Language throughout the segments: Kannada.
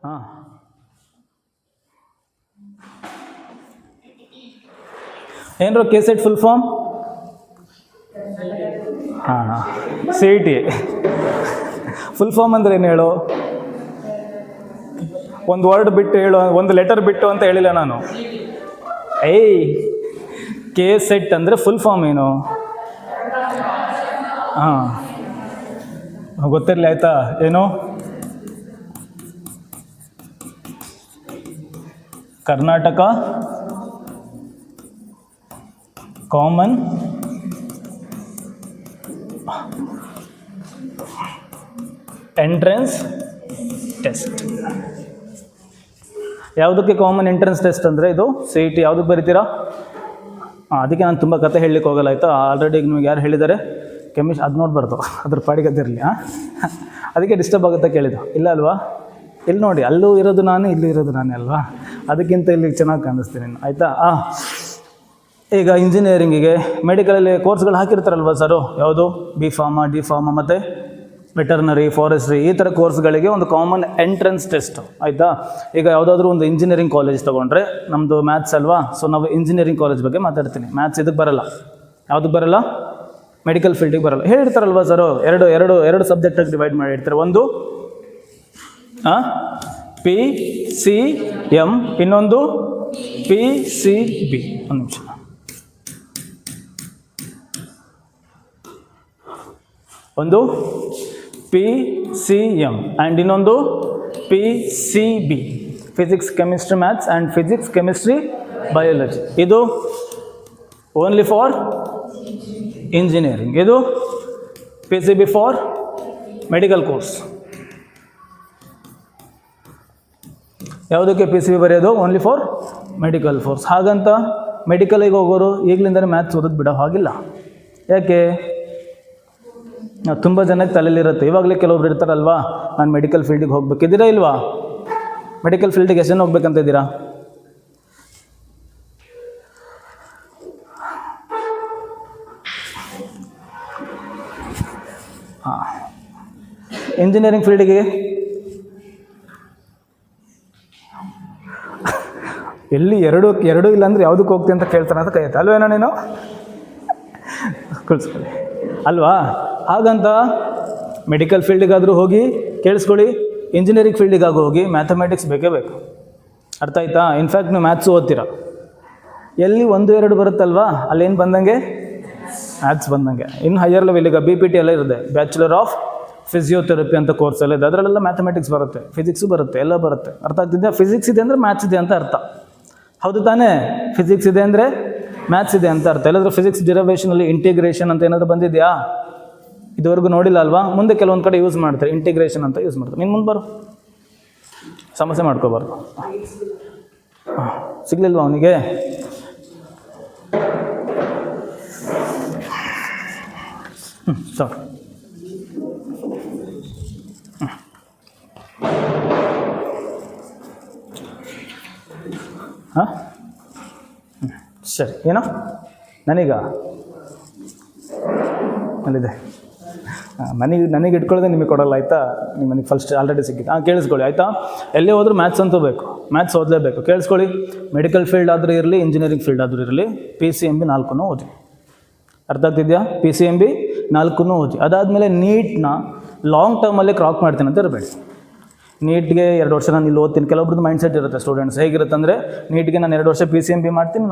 ಹಾಂ, ಏನ್ರೋ ಕೆ ಸೆಟ್ ಫುಲ್ ಫಾರ್ಮ್? ಹಾಂ ಹಾಂ, C E T full form ಅಂದರೆ ಏನು ಹೇಳು? ಒಂದು ವರ್ಡ್ ಬಿಟ್ಟು ಹೇಳು, ಒಂದು ಲೆಟರ್ ಬಿಟ್ಟು ಅಂತ ಹೇಳಿಲ್ಲ ನಾನು. ಏಯ್, ಕೆ ಸೆಟ್ ಅಂದರೆ ಫುಲ್ ಫಾರ್ಮ್ ಏನು? ಹಾಂ, ಗೊತ್ತಿರಲಿ ಆಯಿತಾ? ಏನು? Karnataka common entrance test. ಯಾವುದಕ್ಕೆ ಕಾಮನ್ ಎಂಟ್ರೆನ್ಸ್ ಟೆಸ್ಟ್ ಅಂದರೆ ಇದು ಸಿ ಇ ಟಿ. ಯಾವುದಕ್ಕೆ ಬರೀತೀರಾ? ಅದಕ್ಕೆ ನಾನು ತುಂಬ ಕತೆ ಹೇಳಲಿಕ್ಕೆ ಹೋಗಲ್ಲ ಆಯಿತಾ. ಆಲ್ರೆಡಿ ನಿಮಗೆ ಯಾರು ಹೇಳಿದ್ದಾರೆ? ಅದು ನೋಡಬಾರ್ದು, ಅದ್ರ ಪಾಡಿಗೆ ಅದಿರಲಿ. ಅದಕ್ಕೆ ಡಿಸ್ಟರ್ಬ್ ಆಗುತ್ತೆ ಕೇಳಿದ್ದು. ಇಲ್ಲ ಅಲ್ವಾ? ಇಲ್ಲಿ ನೋಡಿ, ಅಲ್ಲೂ ಇರೋದು ನಾನು, ಇಲ್ಲೂ ಇರೋದು ನಾನೇ ಅಲ್ವಾ? ಅದಕ್ಕಿಂತ ಇಲ್ಲಿ ಚೆನ್ನಾಗಿ ಕಾಣಿಸ್ತೀನಿ ಆಯಿತಾ. ಈಗ ಇಂಜಿನಿಯರಿಂಗಿಗೆ ಮೆಡಿಕಲಲ್ಲಿ ಕೋರ್ಸ್ಗಳು ಹಾಕಿರ್ತಾರಲ್ವ ಸರು, ಯಾವುದು ಬಿ ಫಾರ್ಮ, ಡಿ ಫಾರ್ಮ ಮತ್ತು ವೆಟರ್ನರಿ, ಫಾರೆಸ್ಟ್ರಿ, ಈ ಥರ ಕೋರ್ಸ್ಗಳಿಗೆ ಒಂದು ಕಾಮನ್ ಎಂಟ್ರೆನ್ಸ್ ಟೆಸ್ಟ್ ಆಯಿತಾ. ಈಗ ಯಾವುದಾದ್ರೂ ಒಂದು ಇಂಜಿನಿಯರಿಂಗ್ ಕಾಲೇಜ್ ತೊಗೊಂಡ್ರೆ, ನಮ್ಮದು ಮ್ಯಾಥ್ಸ್ ಅಲ್ವಾ, ಸೊ ನಾವು ಇಂಜಿನಿಯರಿಂಗ್ ಕಾಲೇಜ್ ಬಗ್ಗೆ ಮಾತಾಡ್ತೀನಿ. ಮ್ಯಾಥ್ಸ್ ಇದಕ್ಕೆ ಬರಲ್ಲ. ಯಾವುದಕ್ಕೆ ಬರಲ್ಲ? ಮೆಡಿಕಲ್ ಫೀಲ್ಡಿಗೆ ಬರಲ್ಲ. ಹೇಳಿರ್ತಾರಲ್ವ ಸರು, ಎರಡು ಸಬ್ಜೆಕ್ಟಾಗಿ ಡಿವೈಡ್ ಮಾಡಿರ್ತಾರೆ. ಒಂದು ಪಿ ಸಿ ಎಮ್, ಇನ್ನೊಂದು ಪಿ ಸಿ ಬಿ. ಒಂದು ನಿಮಿಷ. ಒಂದು ಪಿ ಸಿ ಎಮ್ ಆ್ಯಂಡ್ ಇನ್ನೊಂದು P C B, physics chemistry maths and physics chemistry biology. ಇದು ಓನ್ಲಿ ಫಾರ್ ಇಂಜಿನಿಯರಿಂಗ್. ಇದು P C B for medical course. ಯಾವುದಕ್ಕೆ ಪಿ ಸಿ ಬಿ ಬರೆಯೋದು? Only for medical course. ಹಾಗಂತ ಮೆಡಿಕಲಿಗೆ ಹೋಗೋರು ಈಗಲಿಂದಲೇ ಮ್ಯಾಥ್ಸ್ ಓದೋದು ಬಿಡೋ ಹಾಗಿಲ್ಲ. ಯಾಕೆ? ತುಂಬ ಜನಕ್ಕೆ ತಲೆಯಲ್ಲಿರುತ್ತೆ. ಇವಾಗಲೇ ಕೆಲವೊಬ್ರು ಇರ್ತಾರಲ್ವಾ, ನಾನು ಮೆಡಿಕಲ್ ಫೀಲ್ಡಿಗೆ ಹೋಗ್ಬೇಕಿದ್ದೀರಾ ಇಲ್ವಾ? ಮೆಡಿಕಲ್ ಫೀಲ್ಡಿಗೆ ಎಷ್ಟು ಜನ ಹೋಗ್ಬೇಕಂತ ಇದ್ದೀರಾ? ಹಾಂ. ಇಂಜಿನಿಯರಿಂಗ್ ಫೀಲ್ಡಿಗೆ ಎಲ್ಲಿ ಎರಡು ಇಲ್ಲ ಅಂದರೆ ಯಾವುದಕ್ಕೆ ಹೋಗ್ತೀನಿ ಅಂತ ಕೇಳ್ತಾನೆ ಅಂತ ಕೈಯುತ್ತೆ ಅಲ್ವೇನೋ ನೀನು? ಕಳಿಸ್ಕೊಳ್ಳಿ ಅಲ್ವಾ? ಹಾಗಂತ ಮೆಡಿಕಲ್ ಫೀಲ್ಡಿಗಾದರೂ ಹೋಗಿ ಕೇಳಿಸ್ಕೊಳ್ಳಿ, ಇಂಜಿನಿಯರಿಂಗ್ ಫೀಲ್ಡಿಗಾಗೂ ಹೋಗಿ ಮ್ಯಾಥಮೆಟಿಕ್ಸ್ ಬೇಕೇ ಬೇಕು. ಅರ್ಥ ಆಯ್ತಾ? ಇನ್ಫ್ಯಾಕ್ಟ್ ನೀವು ಮ್ಯಾಥ್ಸು ಓದ್ತೀರಾ, ಎಲ್ಲಿ 1-2 ಬರುತ್ತಲ್ವಾ, ಅಲ್ಲೇನು ಬಂದಂಗೆ? ಮ್ಯಾಥ್ಸ್ ಬಂದಂಗೆ. ಇನ್ನು ಹೈಯರ್ ಲೆವೆಲಿಗೆ ಬಿ ಪಿ ಟಿ ಎಲ್ಲ ಇರುತ್ತೆ, ಬ್ಯಾಚುಲರ್ ಆಫ್ ಫಿಸಿಯೋಥೆರಪಿ ಅಂತ ಕೋರ್ಸ್ ಎಲ್ಲ ಇದೆ. ಅದರಲ್ಲೆಲ್ಲ ಮ್ಯಾಥಮೆಟಿಕ್ಸ್ ಬರುತ್ತೆ, ಫಿಸಿಕ್ಸು ಬರುತ್ತೆ, ಎಲ್ಲ ಬರುತ್ತೆ. ಅರ್ಥ ಆಗ್ತಿದ್ಯಾ? ಫಿಸಿಕ್ಸ್ ಇದೆ ಅಂದರೆ ಮ್ಯಾಥ್ಸ್ ಇದೆ ಅಂತ ಅರ್ಥ. ಹೌದು ತಾನೇ? ಫಿಸಿಕ್ಸ್ ಇದೆ ಅಂದರೆ ಮ್ಯಾಥ್ಸ್ ಇದೆ ಅಂತ ಅರ್ಥ. ಎಲ್ಲಾದರೂ ಫಿಸಿಕ್ಸ್ ಡಿರೈವೇಷನಲ್ಲಿ ಇಂಟಿಗ್ರೇಷನ್ ಅಂತ ಏನಾದರೂ ಬಂದಿದೆಯಾ? ಇದುವರೆಗೂ ನೋಡಿಲ್ಲ ಅಲ್ವಾ? ಮುಂದೆ ಕೆಲವೊಂದು ಕಡೆ ಯೂಸ್ ಮಾಡ್ತಾರೆ, ಇಂಟಿಗ್ರೇಷನ್ ಅಂತ ಯೂಸ್ ಮಾಡ್ತಾರೆ. ನೀನು ಮುಂದೆ ಬರು, ಸಮಸ್ಯೆ ಮಾಡ್ಕೋಬಾರ್ದು. ಸಿಗಲಿಲ್ವಾ ಅವನಿಗೆ? ಸಾರಿ. ಹಾಂ, ಸರಿ. ಏನೋ ನನಗೆ ಅಲ್ಲಿದೆ, ನನಗೆ ಇಟ್ಕೊಳ್ಳೋದೆ ನಿಮಗೆ ಕೊಡೋಲ್ಲ ಆಯಿತಾ? ನಿಮಗೆ ಫಸ್ಟ್ ಆಲ್ರೆಡಿ ಸಿಕ್ಕಿತ್ತು. ಕೇಳಿಸ್ಕೊಳ್ಳಿ ಆಯಿತಾ? ಎಲ್ಲೇ ಹೋದರೂ ಮ್ಯಾಥ್ಸ್ ಅಂತೂ ಬೇಕು, ಮ್ಯಾಥ್ಸ್ ಓದಲೇಬೇಕು. ಕೇಳಿಸ್ಕೊಳ್ಳಿ, ಮೆಡಿಕಲ್ ಫೀಲ್ಡ್ ಆದರೂ ಇರಲಿ, ಇಂಜಿನಿಯರಿಂಗ್ ಫೀಲ್ಡ್ ಆದರೂ ಇರಲಿ, ಪಿ ಸಿ ಎಮ್ ಬಿ 4 ಓದಿ. ಅರ್ಥ ಆಗ್ತಿದೆಯಾ? ಪಿ ಸಿ ಎಮ್ ಬಿ 4 ಓದಿ. ಅದಾದಮೇಲೆ ನೀಟ್ನ ಲಾಂಗ್ ಟರ್ಮಲ್ಲಿ ಕ್ರಾಕ್ ಮಾಡ್ತೀನಿ ಅಂತ ಇರಬೇಡಿ. ನೀಟ್ಗೆ 2 ವರ್ಷ ನಾನು ಇಲ್ಲಿ ಓದ್ತೀನಿ. ಕೆಲವೊಬ್ರದ್ದು ಮೈಂಡ್ ಸೆಟ್ ಇರುತ್ತೆ ಸ್ಟೂಡೆಂಟ್ಸ್. ಹೇಗಿರುತ್ತೆ ಅಂದರೆ, ನೀಟ್ಗೆ ನಾನು 2 ವರ್ಷ ಪಿ ಸಿ ಎಮ್ ಬಿ ಮಾಡ್ತೀನಿ,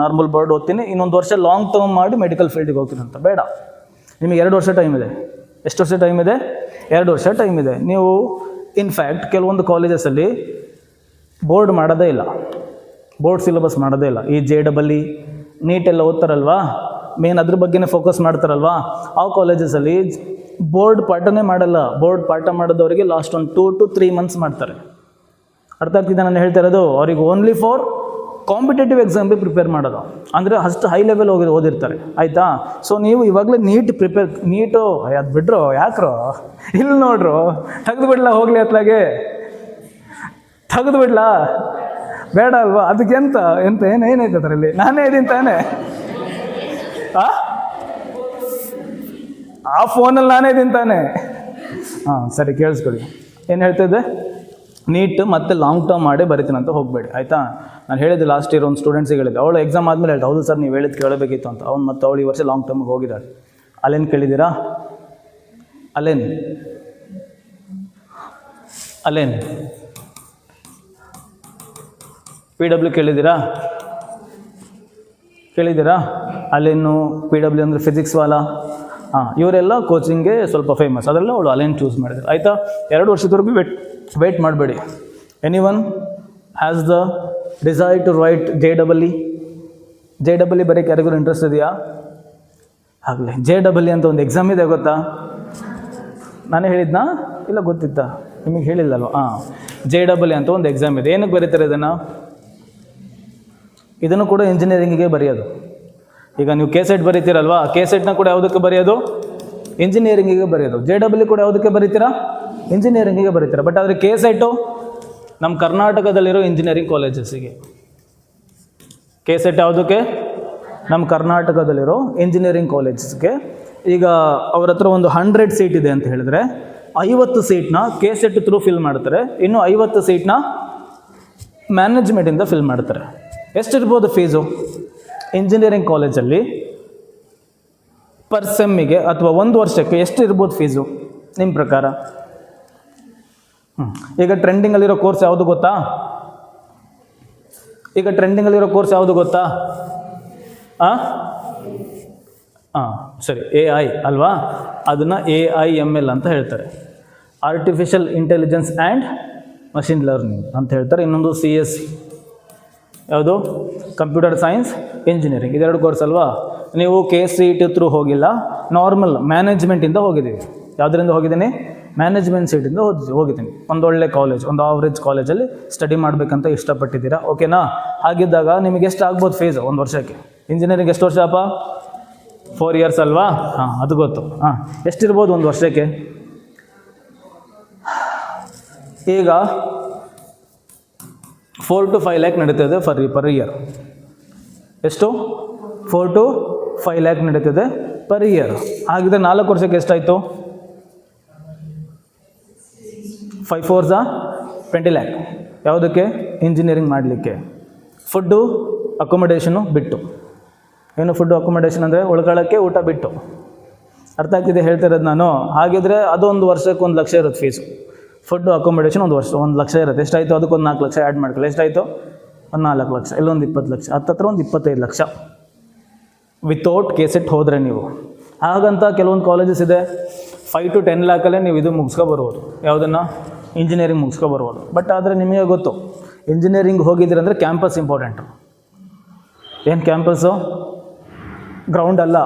ನಾರ್ಮಲ್ ಬೋರ್ಡ್ ಓದ್ತೀನಿ, ಇನ್ನೊಂದು ವರ್ಷ ಲಾಂಗ್ ಟರ್ಮ್ ಮಾಡಿ ಮೆಡಿಕಲ್ ಫೀಲ್ಡಿಗೆ ಹೋಗ್ತೀನಿ ಅಂತ. ಬೇಡ, ನಿಮಗೆ 2 ವರ್ಷ ಟೈಮ್ ಇದೆ. ಎಷ್ಟು ವರ್ಷ ಟೈಮ್ ಇದೆ? 2 ವರ್ಷ ಟೈಮ್ ಇದೆ. ನೀವು ಇನ್ಫ್ಯಾಕ್ಟ್ ಕೆಲವೊಂದು ಕಾಲೇಜಸಲ್ಲಿ ಬೋರ್ಡ್ ಮಾಡೋದೇ ಇಲ್ಲ, ಬೋರ್ಡ್ ಸಿಲೆಬಸ್ ಮಾಡೋದೇ ಇಲ್ಲ. ಈ JEE ನೀಟೆಲ್ಲ ಓದ್ತಾರಲ್ವಾ, ಮೇನ್ ಅದ್ರ ಬಗ್ಗೆನೇ ಫೋಕಸ್ ಮಾಡ್ತಾರಲ್ವಾ, ಆ ಕಾಲೇಜಸಲ್ಲಿ ಬೋರ್ಡ್ ಪಾಠನೇ ಮಾಡಲ್ಲ. ಬೋರ್ಡ್ ಪಾಠ ಮಾಡೋದವರಿಗೆ ಲಾಸ್ಟ್ ಒಂದು 2 to 3 ಮಂತ್ಸ್ ಮಾಡ್ತಾರೆ. ಅರ್ಥ ಆಗ್ತಿದೆ ನಾನು ಹೇಳ್ತಾ ಇರೋದು? ಅವ್ರಿಗೆ ಓನ್ಲಿ ಫಾರ್ ಕಾಂಪಿಟೇಟಿವ್ ಎಕ್ಸಾಮ್ಗೆ ಪ್ರಿಪೇರ್ ಮಾಡೋದು, ಅಂದರೆ ಅಷ್ಟು ಹೈ ಲೆವೆಲ್ ಓದಿರ್ತಾರೆ ಆಯಿತಾ. ಸೊ ನೀವು ಇವಾಗಲೇ ನೀಟು ಅದು ಬಿಡ್ರು, ಯಾಕ್ರೋ ಇಲ್ಲಿ ನೋಡ್ರು, ತೆಗೆದು ಬಿಡ್ಲಾ? ಹೋಗಲಿ ಅತ್ಲಾಗೆ ತೆಗೆದು ಬಿಡ್ಲಾ? ಬೇಡ ಅಲ್ವಾ? ಅದಕ್ಕೆ ಎಂತ ಏನೈತೆ ಅದರಲ್ಲಿ? ನಾನೇ ಇದ್ದೀನಿ ತಾನೇ? ಆ ಫೋನಲ್ಲಿ ನಾನೇ ಇದ್ದೀನಿ ತಾನೇ? ಹಾಂ, ಸರಿ ಕೇಳಿಸ್ಕೊಳ್ಳಿ. ಏನು ಹೇಳ್ತಿದ್ದೆ? ನೀಟ್ ಮತ್ತು ಲಾಂಗ್ ಟರ್ಮ್ ಮಾಡೇ ಬರಿತೀನಿ ಅಂತ ಹೋಗಬೇಡಿ, ಆಯಿತಾ. ನಾನು ಹೇಳಿದ್ದೆ ಲಾಸ್ಟ್ ಇಯರ್ ಒಂದು ಸ್ಟೂಡೆಂಟ್ಸಿಗೆ ಹೇಳಿದ್ದೆ, ಅವಳು ಎಕ್ಸಾಮ್ ಆದಮೇಲೆ ಹೇಳ್ತಾ ಹೌದು ಸರ್ ನೀವು ಹೇಳಿದ್ದು ಕೇಳಬೇಕಿತ್ತು ಅಂತ. ಅವ್ನು ಮತ್ತು ಅವಳು ಈ ವರ್ಷ ಲಾಂಗ್ ಟರ್ಮ್ಗೆ ಹೋಗಿದ್ದಾಳೆ. ಅಲೆನ್ ಕೇಳಿದ್ದೀರಾ? ಅಲೆನ್ PW ಕೇಳಿದ್ದೀರಾ? ಅಲೆನ್ನು PW ಅಂದರೆ ಫಿಸಿಕ್ಸ್ ವಾಲಾ. ಇವರೆಲ್ಲ ಕೋಚಿಂಗ್ಗೆ ಸ್ವಲ್ಪ ಫೇಮಸ್, ಅದೆಲ್ಲ ಅವಳು ಅಲೆನ್ ಚೂಸ್ ಮಾಡಿದ್ರು, ಆಯಿತಾ. 2 ವರ್ಷದವರೆಗೂ ವೇಟ್ ಮಾಡಬೇಡಿ. Anyone has the desire to write JEE ಬರೋಕ್ಕೆ ಯಾರಿಗೂ ಇಂಟ್ರೆಸ್ಟ್ ಇದೆಯಾ? ಆಗಲಿ. JEE ಅಂತ ಒಂದು ಎಕ್ಸಾಮ್ ಇದೆ, ಗೊತ್ತಾ? ನಾನೇ ಹೇಳಿದ್ನಾ ಇಲ್ಲ ಗೊತ್ತಿತ್ತಾ ನಿಮಗೆ? ಹೇಳಿಲ್ಲಲ್ವ? JEE ಅಂತ ಒಂದು ಎಕ್ಸಾಮ್ ಇದೆ. ಏನಕ್ಕೆ ಬರೀತಾರೆ ಇದನ್ನು ಕೂಡ ಇಂಜಿನಿಯರಿಂಗಿಗೆ ಬರೆಯೋದು. ಈಗ ನೀವು KCET ಬರೀತೀರಲ್ವಾ, KCETನ ಕೂಡ ಯಾವುದಕ್ಕೆ ಬರೆಯೋದು? ಇಂಜಿನಿಯರಿಂಗಿಗೆ ಬರೆಯೋದು. JEE ಕೂಡ ಯಾವುದಕ್ಕೆ ಬರೀತೀರಾ? ಇಂಜಿನಿಯರಿಂಗಿಗೆ ಬರೀತೀರಾ. ಬಟ್ ಆದರೆ KCET ನಮ್ಮ ಕರ್ನಾಟಕದಲ್ಲಿರೋ ಇಂಜಿನಿಯರಿಂಗ್ ಕಾಲೇಜಸ್ಸಿಗೆ. KCET ಯಾವುದಕ್ಕೆ? ನಮ್ಮ ಕರ್ನಾಟಕದಲ್ಲಿರೋ ಇಂಜಿನಿಯರಿಂಗ್ ಕಾಲೇಜಸ್ಗೆ. ಈಗ ಅವ್ರ ಹತ್ರ ಒಂದು 100 ಸೀಟ್ ಇದೆ ಅಂತ ಹೇಳಿದ್ರೆ 50 ಸೀಟ್ನ KCET ಥ್ರೂ ಫಿಲ್ ಮಾಡ್ತಾರೆ, ಇನ್ನು 50 ಸೀಟ್ನ ಮ್ಯಾನೇಜ್ಮೆಂಟಿಂದ ಫಿಲ್ ಮಾಡ್ತಾರೆ. ಎಷ್ಟಿರ್ಬೋದು ಫೀಸು ಇಂಜಿನಿಯರಿಂಗ್ ಕಾಲೇಜಲ್ಲಿ ಪರ್ ಸೆಮ್ಮಿಗೆ ಅಥವಾ 1 ವರ್ಷಕ್ಕೆ ಎಷ್ಟು ಇರ್ಬೋದು ಫೀಸು ನಿಮ್ಮ ಪ್ರಕಾರ? ಈಗ ಟ್ರೆಂಡಿಂಗಲ್ಲಿರೋ ಕೋರ್ಸ್ ಯಾವುದು ಗೊತ್ತಾ? ಸರಿ, AI ಅಲ್ವಾ? ಅದನ್ನು AIML ಅಂತ ಹೇಳ್ತಾರೆ, artificial intelligence and machine learning ಅಂತ ಹೇಳ್ತಾರೆ. ಇನ್ನೊಂದು CSE, ಯಾವುದು? Computer science engineering. ಇದೆರಡು ಕೋರ್ಸ್ ಅಲ್ವಾ? ನೀವು KCET ಥ್ರೂ ಹೋಗಿಲ್ಲ, ನಾರ್ಮಲ್ ಮ್ಯಾನೇಜ್ಮೆಂಟಿಂದ ಹೋಗಿದ್ದೀವಿ. ಯಾವುದರಿಂದ ಹೋಗಿದ್ದೀನಿ? ಮ್ಯಾನೇಜ್ಮೆಂಟ್ ಸೀಟಿಂದ ಹೋಗಿದ್ದೀನಿ. ಒಂದೊಳ್ಳೆ ಕಾಲೇಜ್, ಒಂದು ಆವ್ರೇಜ್ ಕಾಲೇಜಲ್ಲಿ ಸ್ಟಡಿ ಮಾಡಬೇಕಂತ ಇಷ್ಟಪಟ್ಟಿದ್ದೀರಾ, ಓಕೆನಾ? ಹಾಗಿದ್ದಾಗ ನಿಮಗೆ ಎಷ್ಟು ಆಗ್ಬೋದು ಫೀಸು 1 ವರ್ಷಕ್ಕೆ? ಇಂಜಿನಿಯರಿಂಗ್ ಎಷ್ಟು ವರ್ಷ ಅಪ್ಪ? 4 ಇಯರ್ಸ್ ಅಲ್ವಾ? ಅದು ಗೊತ್ತು. ಎಷ್ಟಿರ್ಬೋದು 1 ವರ್ಷಕ್ಕೆ? ಈಗ 4 to 5 lakh ನಡೀತದೆ ಪರ್ ಇಯರ್. ಎಷ್ಟು? 4 to 5 lakh ನಡೀತದೆ ಪರ್ ಇಯರ್. ಹಾಗಿದ್ರೆ 4 ವರ್ಷಕ್ಕೆ ಎಷ್ಟಾಯಿತು? 5 4s 20 lakh. ಯಾವುದಕ್ಕೆ? ಇಂಜಿನಿಯರಿಂಗ್ ಮಾಡಲಿಕ್ಕೆ. ಫುಡ್ಡು ಅಕೊಮಡೇಷನು ಬಿಟ್ಟು. ಏನು ಫುಡ್ಡು ಅಕೊಮಡೇಷನ್ ಅಂದರೆ ಉಳ್ಕೊಳ್ಳೋಕ್ಕೆ ಊಟ ಬಿಟ್ಟು. ಅರ್ಥ ಆಗ್ತಿದೆ ಹೇಳ್ತಾ ಇರೋದು ನಾನು? ಹಾಗಿದ್ರೆ ಅದೊಂದು ವರ್ಷಕ್ಕೆ 1 ಲಕ್ಷ ಇರುತ್ತೆ ಫೀಸು. ಫುಡ್ಡು ಅಕೊಮಡೇಷನ್ 1 ಲಕ್ಷ ಇರುತ್ತೆ. ಎಷ್ಟಾಯಿತು? ಅದಕ್ಕೊಂದು 4 ಲಕ್ಷ ಆ್ಯಡ್ ಮಾಡ್ಕೊಳ್ಳಿ. ಎಷ್ಟಾಯಿತು? ಒಂದು 4 ಲಕ್ಷ, ಇಲ್ಲೊಂದು 20 ಲಕ್ಷ, ಹತ್ತಿರ ಒಂದು 25 ಲಕ್ಷ ವಿತೌಟ್ KCET ಹೋದರೆ ನೀವು. ಹಾಗಂತ ಕೆಲವೊಂದು ಕಾಲೇಜಸ್ ಇದೆ 5 to 10 ಲ್ಯಾಕಲ್ಲೇ ನೀವು ಇದು ಮುಗಿಸ್ಕೊಬರ್ಬೋದು. ಯಾವುದನ್ನು? ಇಂಜಿನಿಯರಿಂಗ್ ಮುಗಿಸ್ಕೊಬರ್ಬೋದು. ಬಟ್ ಆದರೆ ನಿಮಗೆ ಗೊತ್ತು, ಇಂಜಿನಿಯರಿಂಗ್ ಹೋಗಿದ್ದೀರಂದರೆ ಕ್ಯಾಂಪಸ್ ಇಂಪಾರ್ಟೆಂಟು. ಏನು ಕ್ಯಾಂಪಸ್ಸು? ಗ್ರೌಂಡ್ ಅಲ್ಲ.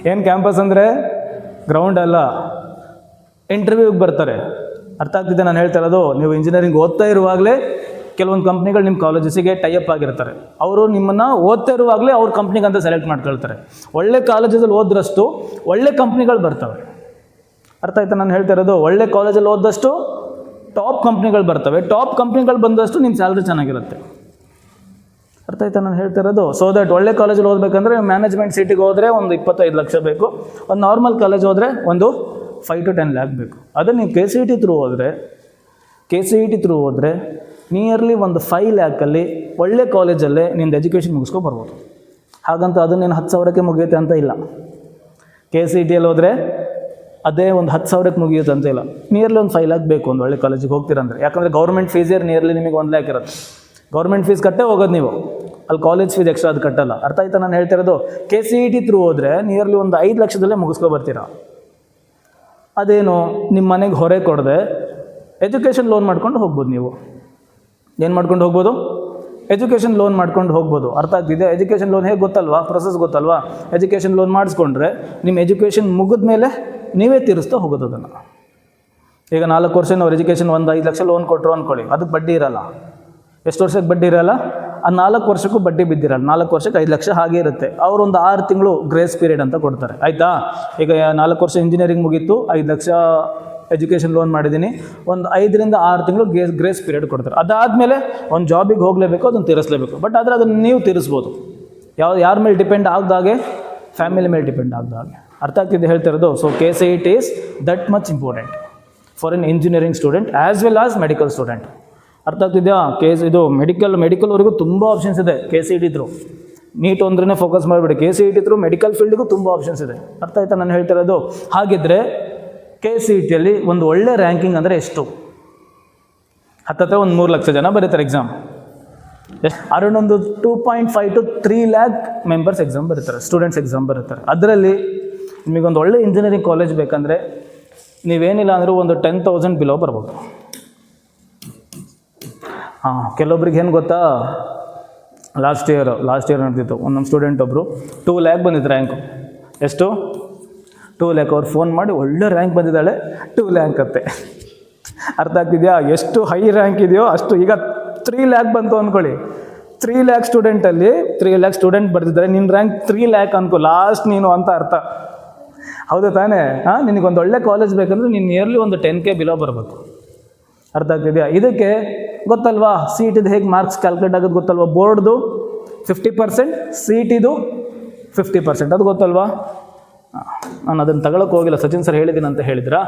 ಏನು ಕ್ಯಾಂಪಸ್ ಅಂದರೆ ಗ್ರೌಂಡ್ ಅಲ್ಲ, ಇಂಟರ್ವ್ಯೂಗೆ ಬರ್ತಾರೆ. ಅರ್ಥ ಆಗ್ತಿದೆ ನಾನು ಹೇಳ್ತಾ ಇರೋದು? ನೀವು ಇಂಜಿನಿಯರಿಂಗ್ ಓದ್ತಾ ಇರುವಾಗಲೇ ಕೆಲವೊಂದು ಕಂಪ್ನಿಗಳು ನಿಮ್ಮ ಕಾಲೇಜಸ್ಸಿಗೆ ಟೈಅಪ್ ಆಗಿರ್ತಾರೆ. ಅವರು ನಿಮ್ಮನ್ನು ಓದ್ತಾ ಇರುವಾಗಲೇ ಅವ್ರ ಕಂಪ್ನಿಗೆ ಅಂತ ಸೆಲೆಕ್ಟ್ ಮಾಡ್ಕೊಳ್ತಾರೆ. ಒಳ್ಳೆ ಕಾಲೇಜಲ್ಲಿ ಓದಿದ್ರಷ್ಟು ಒಳ್ಳೆ ಕಂಪ್ನಿಗಳು ಬರ್ತವೆ. ಅರ್ಥ ಆಯ್ತಾ ನಾನು ಹೇಳ್ತಾ ಇರೋದು? ಒಳ್ಳೆ ಕಾಲೇಜಲ್ಲಿ ಓದಿದಷ್ಟು ಟಾಪ್ ಕಂಪ್ನಿಗಳು ಬರ್ತವೆ. ಟಾಪ್ ಕಂಪ್ನಿಗಳು ಬಂದಷ್ಟು ನಿಮ್ಮ ಸ್ಯಾಲ್ರಿ ಚೆನ್ನಾಗಿರುತ್ತೆ. ಅರ್ಥ ಆಯ್ತಾ ನಾನು ಹೇಳ್ತಾ ಇರೋದು? ಸೊ ದಟ್ ಒಳ್ಳೆ ಕಾಲೇಜಲ್ಲಿ ಓದಬೇಕಂದ್ರೆ ಮ್ಯಾನೇಜ್ಮೆಂಟ್ ಸೀಟಿಗೆ ಹೋದರೆ ಒಂದು 25 ಲಕ್ಷ ಬೇಕು. ಒಂದು ನಾರ್ಮಲ್ ಕಾಲೇಜ್ ಹೋದರೆ ಒಂದು 5 to 10 lakh ಬೇಕು. ಅದೇ ನೀವು KCET ಥ್ರೂ ಹೋದರೆ ನಿಯರ್ಲಿ ಒಂದು 5 lakhಲ್ಲಿ ಒಳ್ಳೆ ಕಾಲೇಜಲ್ಲೇ ನಿಂದು ಎಜುಕೇಷನ್ ಮುಗಿಸ್ಕೊಬರ್ಬೋದು. ಹಾಗಂತ ಅದನ್ನೇನು 10,000ಕ್ಕೆ ಮುಗಿಯುತ್ತೆ ಅಂತ ಇಲ್ಲ. KCETಯಲ್ಲಿ ಹೋದರೆ ಅದೇ ಒಂದು 10,000ಕ್ಕೆ ಮುಗಿಯುತ್ತೆ ಅಂತ ಇಲ್ಲ. ನಿಯರ್ಲಿ ಒಂದು 5 lakh ಬೇಕು ಒಂದು ಒಳ್ಳೆ ಕಾಲೇಜಿಗೆ ಹೋಗ್ತೀರಂದರೆ. ಯಾಕಂದರೆ ಗೌರ್ಮೆಂಟ್ ಫೀಸೇ ನಿಯರ್ಲಿ ನಿಮಗೆ 1 lakh ಇರುತ್ತೆ. ಗೌರ್ಮೆಂಟ್ ಫೀಸ್ ಕಟ್ಟೇ ಹೋಗೋದು ನೀವು, ಅಲ್ಲಿ ಕಾಲೇಜ್ ಫೀಸ್ ಎಕ್ಸ್ಟ್ರಾ ಅದು ಕಟ್ಟಲ್ಲ. ಅರ್ಥ ಆಯ್ತಾ ನಾನು ಹೇಳ್ತಿರೋದು? KCET ಥ್ರೂ ಹೋದರೆ ನಿಯರ್ಲಿ ಒಂದು 5 ಲಕ್ಷದಲ್ಲೇ ಮುಗಿಸ್ಕೊಬರ್ತೀರಾ. ಅದೇನು ನಿಮ್ಮ ಮನೆಗೆ ಹೊರೆ ಕೊಡದೆ ಎಜುಕೇಷನ್ ಲೋನ್ ಮಾಡ್ಕೊಂಡು ಹೋಗ್ಬೋದು. ನೀವು ಏನು ಮಾಡ್ಕೊಂಡು ಹೋಗ್ಬೋದು? ಎಜುಕೇಷನ್ ಲೋನ್ ಮಾಡ್ಕೊಂಡು ಹೋಗ್ಬೋದು. ಅರ್ಥ ಆಗ್ತಿದೆ? ಎಜುಕೇಷನ್ ಲೋನ್ ಹೇಗೆ ಗೊತ್ತಲ್ವಾ? ಪ್ರೊಸೆಸ್ ಗೊತ್ತಲ್ವಾ? ಎಜುಕೇಷನ್ ಲೋನ್ ಮಾಡಿಸ್ಕೊಂಡ್ರೆ ನಿಮ್ಮ ಎಜುಕೇಷನ್ ಮುಗಿದ ಮೇಲೆ ನೀವೇ ತೀರಿಸ್ತಾ ಹೋಗೋದು ಅದನ್ನು. ಈಗ 4 ವರ್ಷ ನಾವು ಎಜುಕೇಷನ್ ಒಂದು 5 ಲಕ್ಷ ಲೋನ್ ಕೊಟ್ಟರು ಅಂದ್ಕೊಳ್ಳಿ, ಅದಕ್ಕೆ ಬಡ್ಡಿ ಇರಲ್ಲ. ಎಷ್ಟು ವರ್ಷಕ್ಕೆ ಬಡ್ಡಿ ಇರಲ್ಲ? ಆ 4 ವರ್ಷಕ್ಕೂ ಬಡ್ಡಿ ಬಿದ್ದಿರಲ್ಲ. 4 ವರ್ಷಕ್ಕೆ 5 ಲಕ್ಷ ಹಾಗೆ ಇರುತ್ತೆ. ಅವರು ಒಂದು 6 ತಿಂಗಳು ಗ್ರೇಸ್ ಪೀರಿಯಡ್ ಅಂತ ಕೊಡ್ತಾರೆ, ಆಯಿತಾ? ಈಗ 4 ವರ್ಷ ಇಂಜಿನಿಯರಿಂಗ್ ಮುಗೀತು, 5 ಲಕ್ಷ ಎಜುಕೇಷನ್ ಲೋನ್ ಮಾಡಿದ್ದೀನಿ, ಒಂದು 5 ರಿಂದ 6 ತಿಂಗಳು ಗ್ರೇಸ್ ಪೀರಿಯಡ್ ಕೊಡ್ತಾರೆ. ಅದಾದಮೇಲೆ ಒಂದು ಜಾಬಿಗೆ ಹೋಗಲೇಬೇಕು, ಅದನ್ನು ತೀರಿಸಲೇಬೇಕು. ಬಟ್ ಆದರೆ ಅದನ್ನು ನೀವು ತೀರಿಸ್ಬೋದು. ಯಾರ ಮೇಲೆ ಡಿಪೆಂಡ್ ಆಗದಾಗೆ? ಫ್ಯಾಮಿಲಿ ಮೇಲೆ ಡಿಪೆಂಡ್ ಆಗದಾಗೆ. ಅರ್ಥ ಆಗ್ತಿದೆ ಹೇಳ್ತಿರೋದು? So KCET is that much important. For N engineering student as well as medical student. ಅರ್ಥ ಆಗ್ತಿದೆಯಾ? ಇದು ಮೆಡಿಕಲ್ವರೆಗೂ ತುಂಬ ಆಪ್ಷನ್ಸ್ ಇದೆ. KCET ಥ್ರೂ ನೀಟ್ ಒಂದ್ರೇ ಫೋಕಸ್ ಮಾಡಿಬಿಡಿ. KCET ಥ್ರೂ ಮೆಡಿಕಲ್ ಫೀಲ್ಡ್ಗೂ ತುಂಬ ಆಪ್ಷನ್ಸ್ ಇದೆ. ಅರ್ಥ ಆಯ್ತಾ ನಾನು ಹೇಳ್ತಿರೋದು? ಹಾಗಿದ್ರೆ KCETಯಲ್ಲಿ ಒಂದು ಒಳ್ಳೆ ರ್ಯಾಂಕಿಂಗ್ ಅಂದರೆ ಎಷ್ಟು? ಹತ್ತತ್ರ ಒಂದು 3 ಲಕ್ಷ ಜನ ಬರೀತಾರೆ ಎಕ್ಸಾಮ್. ಅರೌಂಡ್ ಒಂದು 2.5 to 3 lakh ಮೆಂಬರ್ಸ್ ಎಕ್ಸಾಮ್ ಬರೀತಾರೆ, ಸ್ಟೂಡೆಂಟ್ಸ್ ಎಕ್ಸಾಮ್ ಬರೀತಾರೆ. ಅದರಲ್ಲಿ ನಿಮಗೊಂದು ಒಳ್ಳೆ ಇಂಜಿನಿಯರಿಂಗ್ ಕಾಲೇಜ್ ಬೇಕಂದರೆ ನೀವೇನಿಲ್ಲ ಅಂದರೂ ಒಂದು 10,000 ಬಿಲೋ ಬರ್ಬೋದು. ಕೆಲವೊಬ್ರಿಗೆ ಏನು ಗೊತ್ತಾ, ಲಾಸ್ಟ್ ಇಯರ್ ನಡೆದಿತ್ತು, ನಮ್ಮ ಸ್ಟೂಡೆಂಟ್ ಒಬ್ಬರು 2 lakh ಬಂದಿದ್ದು ರ್ಯಾಂಕು. ಎಷ್ಟು? 2 lakh. ಅವ್ರು ಫೋನ್ ಮಾಡಿ ಒಳ್ಳೆ ರ್ಯಾಂಕ್ ಬಂದಿದ್ದಾಳೆ, 2 lakh ಅಂತೆ. ಅರ್ಥ ಆಗ್ತಿದೆಯಾ? ಎಷ್ಟು ಹೈ ರ್ಯಾಂಕ್ ಇದೆಯೋ ಅಷ್ಟು. ಈಗ 3 lakh ಬಂತು ಅಂದ್ಕೊಳ್ಳಿ, 3 lakh ಸ್ಟೂಡೆಂಟಲ್ಲಿ 3 lakh ಸ್ಟೂಡೆಂಟ್ ಬರ್ತಿದ್ದಾರೆ, ನಿನ್ನ ರ್ಯಾಂಕ್ 3 lakh ಅನ್ಕೋ, ಲಾಸ್ಟ್ ನೀನು ಅಂತ ಅರ್ಥ. ಹೌದಾ ತಾನೇ? ನಿನಗೊಂದು ಒಳ್ಳೆ ಕಾಲೇಜ್ ಬೇಕಂದ್ರೆ ನೀನು ನಿಯರ್ಲಿ ಒಂದು 10K ಬಿಲೋ ಬರಬೇಕು. ಅರ್ಥ ಆಗ್ತಿದೆಯಾ? ಇದಕ್ಕೆ ಗೊತ್ತಲ್ವಾ CETದು ಹೇಗೆ ಮಾರ್ಕ್ಸ್ ಕ್ಯಾಲ್ಕುಲೇಟ್ ಆಗೋದು ಗೊತ್ತಲ್ವಾ? ಬೋರ್ಡ್ದು 50%, CETದು 50%, ಅದು ಗೊತ್ತಲ್ವಾ? ನಾನು ಅದನ್ನು ತಗೊಳಕ್ಕೆ ಹೋಗಿಲ್ಲ, ಸಚಿನ್ ಸರ್ ಹೇಳಿದ್ದೀನಿ ಅಂತ ಹೇಳಿದ್ರಾ?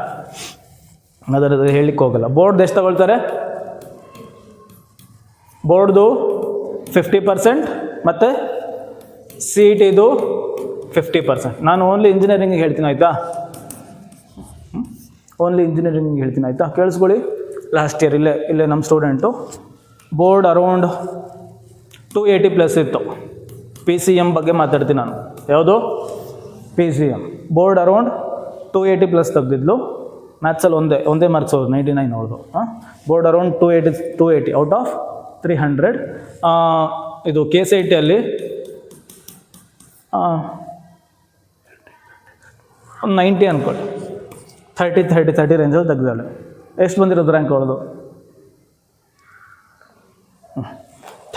ಅದರ ಹೇಳಲಿಕ್ಕೆ ಹೋಗಲ್ಲ. ಬೋರ್ಡ್ದು ಎಷ್ಟು ತಗೊಳ್ತಾರೆ? ಬೋರ್ಡ್ದು 50% ಮತ್ತು CETದು 50%. ನಾನು ಓನ್ಲಿ ಇಂಜಿನಿಯರಿಂಗಿಗೆ ಹೇಳ್ತೀನಿ, ಆಯಿತಾ? ಓನ್ಲಿ ಇಂಜಿನಿಯರಿಂಗಿಗೆ ಹೇಳ್ತೀನಿ, ಆಯಿತಾ? ಕೇಳಿಸ್ಕೊಳ್ಳಿ. ಲಾಸ್ಟ್ ಇಯರ್ ಇಲ್ಲೇ ನಮ್ಮ ಸ್ಟೂಡೆಂಟು ಬೋರ್ಡ್ ಅರೌಂಡ್ 280+ ಇತ್ತು. PCM ಬಗ್ಗೆ ಮಾತಾಡ್ತೀನಿ ನಾನು. ಯಾವುದು? PCM. Board around 280+ ತೆಗೆದಿದ್ಲು. ಮ್ಯಾಥ್ಸಲ್ಲಿ ಒಂದೇ ಮಾರ್ಕ್ಸ್ ಅವ್ರು 99 ಅವ್ರದ್ದು. Board around 280 out of 300. ಇದು KCETಯಲ್ಲಿ ಒಂದು 90 ಅಂದ್ಕೊಳ್ಳಿ, 30 ರೇಂಜಲ್ಲಿ ತೆಗೆದಾಳೆ. ಎಷ್ಟು ಬಂದಿರೋದು ರ್ಯಾಂಕ್ ಅವ್ರದ್ದು?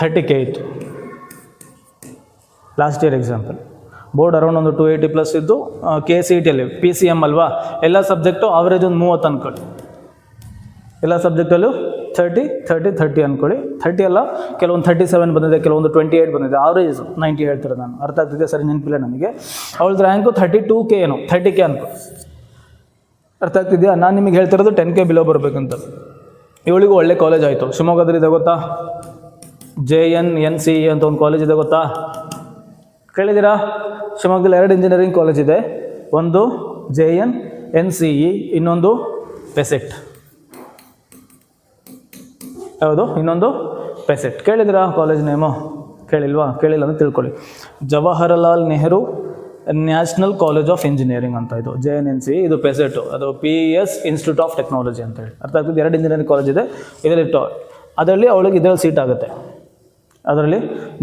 30K ಇತ್ತು last year example. Board around ಒಂದು 280+ ಇದ್ದು. KCETಯಲ್ಲಿ PCM ಅಲ್ವಾ, ಎಲ್ಲ ಸಬ್ಜೆಕ್ಟು ಆವ್ರೇಜ್ ಒಂದು 30 ಅಂದ್ಕೊಳ್ಳಿ. ಎಲ್ಲ ಸಬ್ಜೆಕ್ಟಲ್ಲೂ 30 ಅಂದ್ಕೊಳ್ಳಿ. 30 ಅಲ್ಲ, ಕೆಲವೊಂದು 37 ಬಂದಿದೆ, ಕೆಲವೊಂದು 28 ಬಂದಿದೆ. ಆವ್ರೇಜ್ 90 ಹೇಳ್ತಾರೆ ನಾನು. ಅರ್ಥ ಆಗ್ತಿದೆ? ಸರಿ, ನೆನಪಿಲ್ಲ ನನಗೆ. ಅವಳದ್ದು ರ್ಯಾಂಕು 32K ಏನೋ, 30K ಅನ್ಕೊ. ಅರ್ಥ ಆಗ್ತಿದೆಯಾ? ನಾನು ನಿಮಗೆ ಹೇಳ್ತಿರೋದು 10K ಬಿಲೋ ಬರಬೇಕಂತ. ಇವಳಿಗೂ ಒಳ್ಳೆ ಕಾಲೇಜ್ ಆಯಿತು. ಶಿವಮೊಗ್ಗದಲ್ಲಿದೆ ಗೊತ್ತಾ? JNNCE ಅಂತ ಒಂದು ಕಾಲೇಜ್ ಇದೆ ಗೊತ್ತಾ? ಕೇಳಿದ್ದೀರಾ? ಶಿವಮೊಗ್ಗದಲ್ಲಿ 2 ಇಂಜಿನಿಯರಿಂಗ್ ಕಾಲೇಜ್ ಇದೆ. ಒಂದು JNNCE, ಇನ್ನೊಂದು PESET. ಯಾವುದು? ಇನ್ನೊಂದು PESET. ಕೇಳಿದ್ದೀರಾ ಕಾಲೇಜ್ ನೇಮು? ಕೇಳಿಲ್ವಾ? ಕೇಳಿಲ್ಲ ಅಂತ ತಿಳ್ಕೊಳ್ಳಿ. Jawaharlal Nehru national college of engineering ಅಂತ ಇದು JNNCE. ಇದು PESET, ಅದು PS ಇನ್ಸ್ಟಿಟ್ಯೂಟ್ ಆಫ್ ಟೆಕ್ನಾಲಜಿ ಅಂತ ಹೇಳಿ. ಅರ್ಥ ಆಗ್ತದೆ? 2 ಇಂಜಿನಿಯರಿಂಗ್ ಕಾಲೇಜ್ ಇದೆ. ಇದರಲ್ಲಿ ಅದರಲ್ಲಿ ಅವಳಿಗೆ ಇದರಲ್ಲಿ ಸೀಟ್ ಆಗುತ್ತೆ. ಅದರಲ್ಲಿ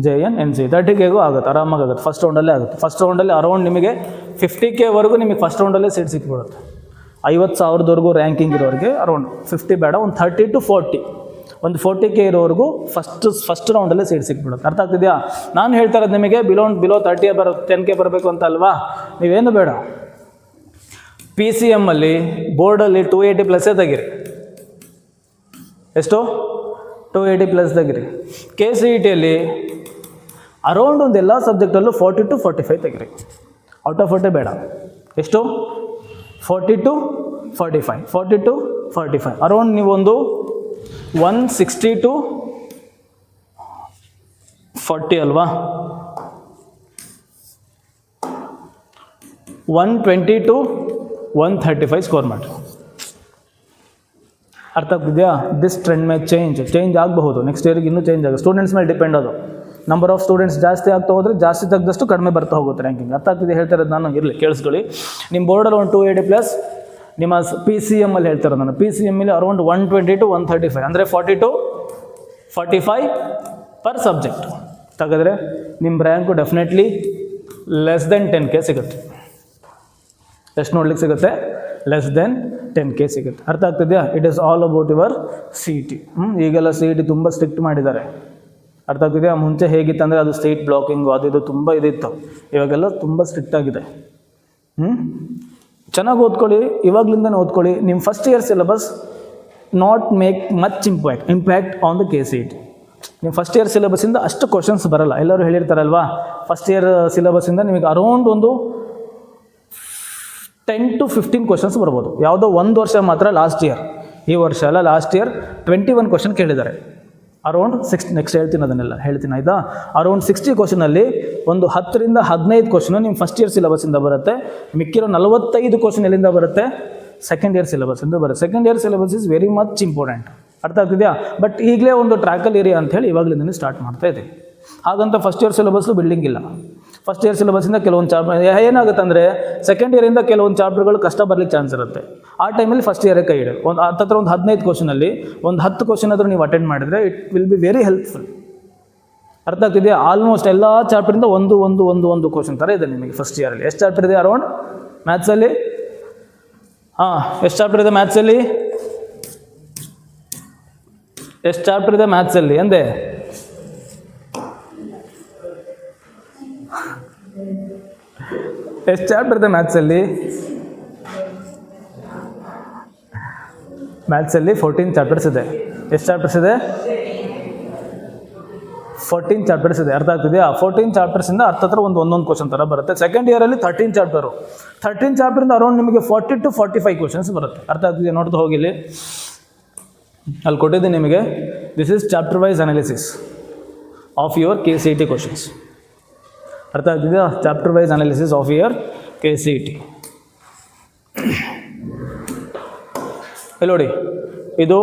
JNNCE 30Kಗೂ ಆಗುತ್ತೆ, ಆರಾಮಾಗಿ ಆಗುತ್ತೆ. ಫಸ್ಟ್ ರೌಂಡಲ್ಲೇ ಆಗುತ್ತೆ. ಫಸ್ಟ್ ರೌಂಡಲ್ಲಿ ಅರೌಂಡ್ ನಿಮಗೆ 50Kವರೆಗೂ ನಿಮಗೆ ಫಸ್ಟ್ ರೌಂಡಲ್ಲೇ ಸೀಟ್ ಸಿಕ್ಬಿಡುತ್ತೆ. 50,000ವರೆಗೂ ರ್ಯಾಂಕಿಂಗ್ ಇರೋರಿಗೆ ಅರೌಂಡ್ 50 ಬೇಡ, ಒಂದು 30 to 40, ಒಂದು 40K ಇರೋವರೆಗೂ ಫಸ್ಟ್ ರೌಂಡಲ್ಲೇ ಸೀಟ್ ಸಿಕ್ಬಿಡುತ್ತೆ. ಅರ್ಥ ಆಗ್ತಿದೆಯಾ? ನಾನು ಹೇಳ್ತಾ ಇರೋದು ನಿಮಗೆ ಬಿಲೋ 10K ಬರಬೇಕು ಅಂತ ಅಲ್ವಾ? ನೀವೇನು ಬೇಡ, PCMಲ್ಲಿ ಬೋರ್ಡಲ್ಲಿ 280+ ತೆಗಿರಿ. ಎಷ್ಟು? 280+ ತೆಗಿರಿ. KCETಯಲ್ಲಿ ಅರೌಂಡ್ ಒಂದು ಎಲ್ಲ ಸಬ್ಜೆಕ್ಟಲ್ಲೂ 40 to 45 ತೆಗಿರಿ. ಔಟ್ ಆಫ್ 40 ಬೇಡ. ಎಷ್ಟು? 40 to 45 ಅರೌಂಡ್ ನೀವೊಂದು 160 to 40 ಅಲ್ವಾ? 120 to 135 ಸ್ಕೋರ್ ಮಾಡಿ. ಅರ್ಥ ಆಗ್ತಿದೆಯಾ? ದಿಸ್ ಟ್ರೆಂಡ್ ಮೇ ಚೇಂಜ್ ಆಗಬಹುದು. ನೆಕ್ಸ್ಟ್ ಇಯರ್ಗೆ ಇನ್ನೂ ಚೇಂಜ್ ಆಗುತ್ತೆ. ಸ್ಟೂಡೆಂಟ್ಸ್ ಮೇಲೆ ಡಿಪೆಂಡ್ ಅದು. ನಂಬರ್ ಆಫ್ ಸ್ಟೂಡೆಂಟ್ಸ್ ಜಾಸ್ತಿ ಆಗ್ತಾ ಹೋದರೆ ಜಾಸ್ತಿ ತೆಗೆದಷ್ಟು ಕಡಿಮೆ ಬರ್ತಾ ಹೋಗುತ್ತೆ ರ್ಯಾಂಕಿಂಗ್. ಅರ್ಥ ಆಗ್ತಿದೆ ಹೇಳ್ತಾ ಇರೋದು ನಾನು? ಇರಲಿ ಕೇಳಿಸ್ಕೊಳ್ಳಿ. ನಿಮ್ಮ ಬೋರ್ಡಲ್ಲಿ ಒಂದು 280+, ನಿಮ್ಮ PCMಲ್ಲಿ ಹೇಳ್ತಾರೆ ನಾನು. PCMಲ್ಲಿ ಅರೌಂಡ್ 120 to 135, ಅಂದರೆ 40 to 45 ಪರ್ ಸಬ್ಜೆಕ್ಟ್ ತೆಗೆದ್ರೆ ನಿಮ್ಮ rank definitely less than 10K ಸಿಗುತ್ತೆ. ಎಷ್ಟು ನೋಡ್ಲಿಕ್ಕೆ ಸಿಗುತ್ತೆ? ಲೆಸ್ ದೆನ್ 10K ಸಿಗುತ್ತೆ. ಅರ್ಥ ಆಗ್ತಿದೆಯಾ? It is all about your CET. ಈಗೆಲ್ಲ CET ತುಂಬ ಸ್ಟ್ರಿಕ್ಟ್ ಮಾಡಿದ್ದಾರೆ. ಅರ್ಥ ಆಗ್ತಿದೆಯಾ? ಮುಂಚೆ ಹೇಗಿತ್ತು ಅಂದರೆ ಅದು ಸ್ಟೇಟ್ ಬ್ಲಾಕಿಂಗು ಅದು ಇದು ತುಂಬ ಇದಿತ್ತು. ಇವಾಗೆಲ್ಲ ತುಂಬ ಸ್ಟ್ರಿಕ್ಟ್ ಆಗಿದೆ. ಚೆನ್ನಾಗಿ ಓದ್ಕೊಳ್ಳಿ, ಇವಾಗಲಿಂದನೇ ಓದ್ಕೊಳ್ಳಿ. ನಿಮ್ಮ first year syllabus not make much impact on the KCET. ನಿಮ್ಮ ಫಸ್ಟ್ ಇಯರ್ ಸಿಲೆಬಸ್ಸಿಂದ ಅಷ್ಟು ಕ್ವಶನ್ಸ್ ಬರಲ್ಲ. ಎಲ್ಲರೂ ಹೇಳಿರ್ತಾರಲ್ವಾ, ಫಸ್ಟ್ ಇಯರ್ ಸಿಲೆಬಸ್ಸಿಂದ ನಿಮಗೆ ಅರೌಂಡ್ ಒಂದು 10 to 15 ಕ್ವಶನ್ಸ್ ಬರ್ಬೋದು. ಯಾವುದೋ ಒಂದು ವರ್ಷ ಮಾತ್ರ ಲಾಸ್ಟ್ ಇಯರ್, ಈ ವರ್ಷ ಅಲ್ಲ ಲಾಸ್ಟ್ ಇಯರ್ 21 ಕ್ವಶನ್ ಕೇಳಿದ್ದಾರೆ. ಅರೌಂಡ್ ನೆಕ್ಸ್ಟ್ ಹೇಳ್ತೀನಿ ಅದನ್ನೆಲ್ಲ ಹೇಳ್ತೀನಿ ಆಯಿತಾ. ಅರೌಂಡ್ 60 ಕ್ವಶನಲ್ಲಿ ಒಂದು 10 ರಿಂದ 15 ಕ್ವಶನು ನಿಮ್ಮ ಫಸ್ಟ್ ಇಯರ್ ಸಿಲೆಬಸ್ಸಿಂದ ಬರುತ್ತೆ. ಮಿಕ್ಕಿರೋ 45 ಕ್ವಶನ್ ಎಲ್ಲಿಂದ ಬರುತ್ತೆ? ಸೆಕೆಂಡ್ ಇಯರ್ ಸಿಲೆಬಸ್ಸಿಂದ ಬರುತ್ತೆ. Second year syllabus is very much important. ಅರ್ಥ ಆಗ್ತಿದೆಯಾ? ಬಟ್ ಈಗಲೇ ಒಂದು ಟ್ರ್ಯಾಕಲ್ಲಿ ಇರಿ ಅಂಥೇಳಿ ಇವಾಗಲಿಂದನೇ ಸ್ಟಾರ್ಟ್ ಮಾಡ್ತಾ ಇದ್ದೀವಿ. ಹಾಗಂತ ಫಸ್ಟ್ ಇಯರ್ ಸಿಲೆಬಸ್ಸು ಬಿಲ್ಡಿಂಗ್ ಇಲ್ಲ. ಫಸ್ಟ್ ಇಯರ್ ಸಿಲೆಬಸ್ಸಿಂದ ಕೆಲವೊಂದು ಚಾಪ್ಟರ್ ಏನಾಗುತ್ತೆ ಅಂದರೆ ಸೆಕೆಂಡ್ ಇಯರಿಂದ ಕೆಲವೊಂದು ಚಾಪ್ಟರ್ಗಳು ಕಷ್ಟ ಬರಲಿಕ್ಕೆ ಚಾನ್ಸ್ ಇರುತ್ತೆ. ಆ ಟೈಮಲ್ಲಿ ಫಸ್ಟ್ ಇಯರೇ ಕೈ ಇಡಿ. ಒಂದು ಹತ್ತಿರ ಒಂದು 15 ಕ್ವಶನಲ್ಲಿ ಒಂದು 10 ಕ್ವಶನ್ ಆದರೂ ನೀವು ಅಟೆಂಡ್ ಮಾಡಿದರೆ it will be very helpful. ಅರ್ಥ ಆಗ್ತಿದೆಯಾ? ಆಲ್ಮೋಸ್ಟ್ ಎಲ್ಲ ಚಾಪ್ಟರಿಂದ ಒಂದು ಕ್ವಶನ್ ಥರ ಇದೆ ನಿಮಗೆ ಫಸ್ಟ್ ಇಯರಲ್ಲಿ. ಎಷ್ಟು ಚಾಪ್ಟರ್ ಇದೆ ಅರೌಂಡ್ ಮ್ಯಾಥ್ಸಲ್ಲಿ? ಎಷ್ಟು ಚಾಪ್ಟರ್ ಇದೆ ಮ್ಯಾಥ್ಸಲ್ಲಿ? ಎಷ್ಟು ಚಾಪ್ಟರ್ ಇದೆ ಮ್ಯಾಥ್ಸಲ್ಲಿ ಅಂದೆ? ಎಷ್ಟು ಚಾಪ್ಟರ್ ಇದೆ ಮ್ಯಾಥ್ಸಲ್ಲಿ? ಮ್ಯಾಥ್ಸಲ್ಲಿ 14 ಚಾಪ್ಟರ್ಸ್ ಇದೆ. ಎಷ್ಟು ಚಾಪ್ಟರ್ಸ್ ಇದೆ? 14 ಚಾಪ್ಟರ್ಸ್ ಇದೆ. ಅರ್ಥ ಆಗ್ತಿದೆಯಾ? 14 ಚಾಪ್ಟರ್ಸಿಂದ ಹತ್ರ ಒಂದೊಂದು ಕ್ವಶನ್ ಥರ ಬರುತ್ತೆ. ಸೆಕೆಂಡ್ ಇಯರಲ್ಲಿ 13 ಚಾಪ್ಟರು. 13 ಚಾಪ್ಟರಿಂದ ಅರೌಂಡ್ ನಿಮಗೆ 40 to 45 ಕ್ವಶನ್ಸ್ ಬರುತ್ತೆ. ಅರ್ಥ ಆಗ್ತಿದೆಯಾ? ನೋಡ್ತಾ ಹೋಗಿಲ್ಲಿ ಅಲ್ಲಿ ಕೊಟ್ಟಿದ್ದೀನಿ ನಿಮಗೆ. This is chapter wise analysis of your KCET questions. ಅರ್ಥ ಆಗ್ತಿದೆಯಾ? Chapter wise analysis of your KCET. ಇಲ್ಲಿ ನೋಡಿ, ಇದು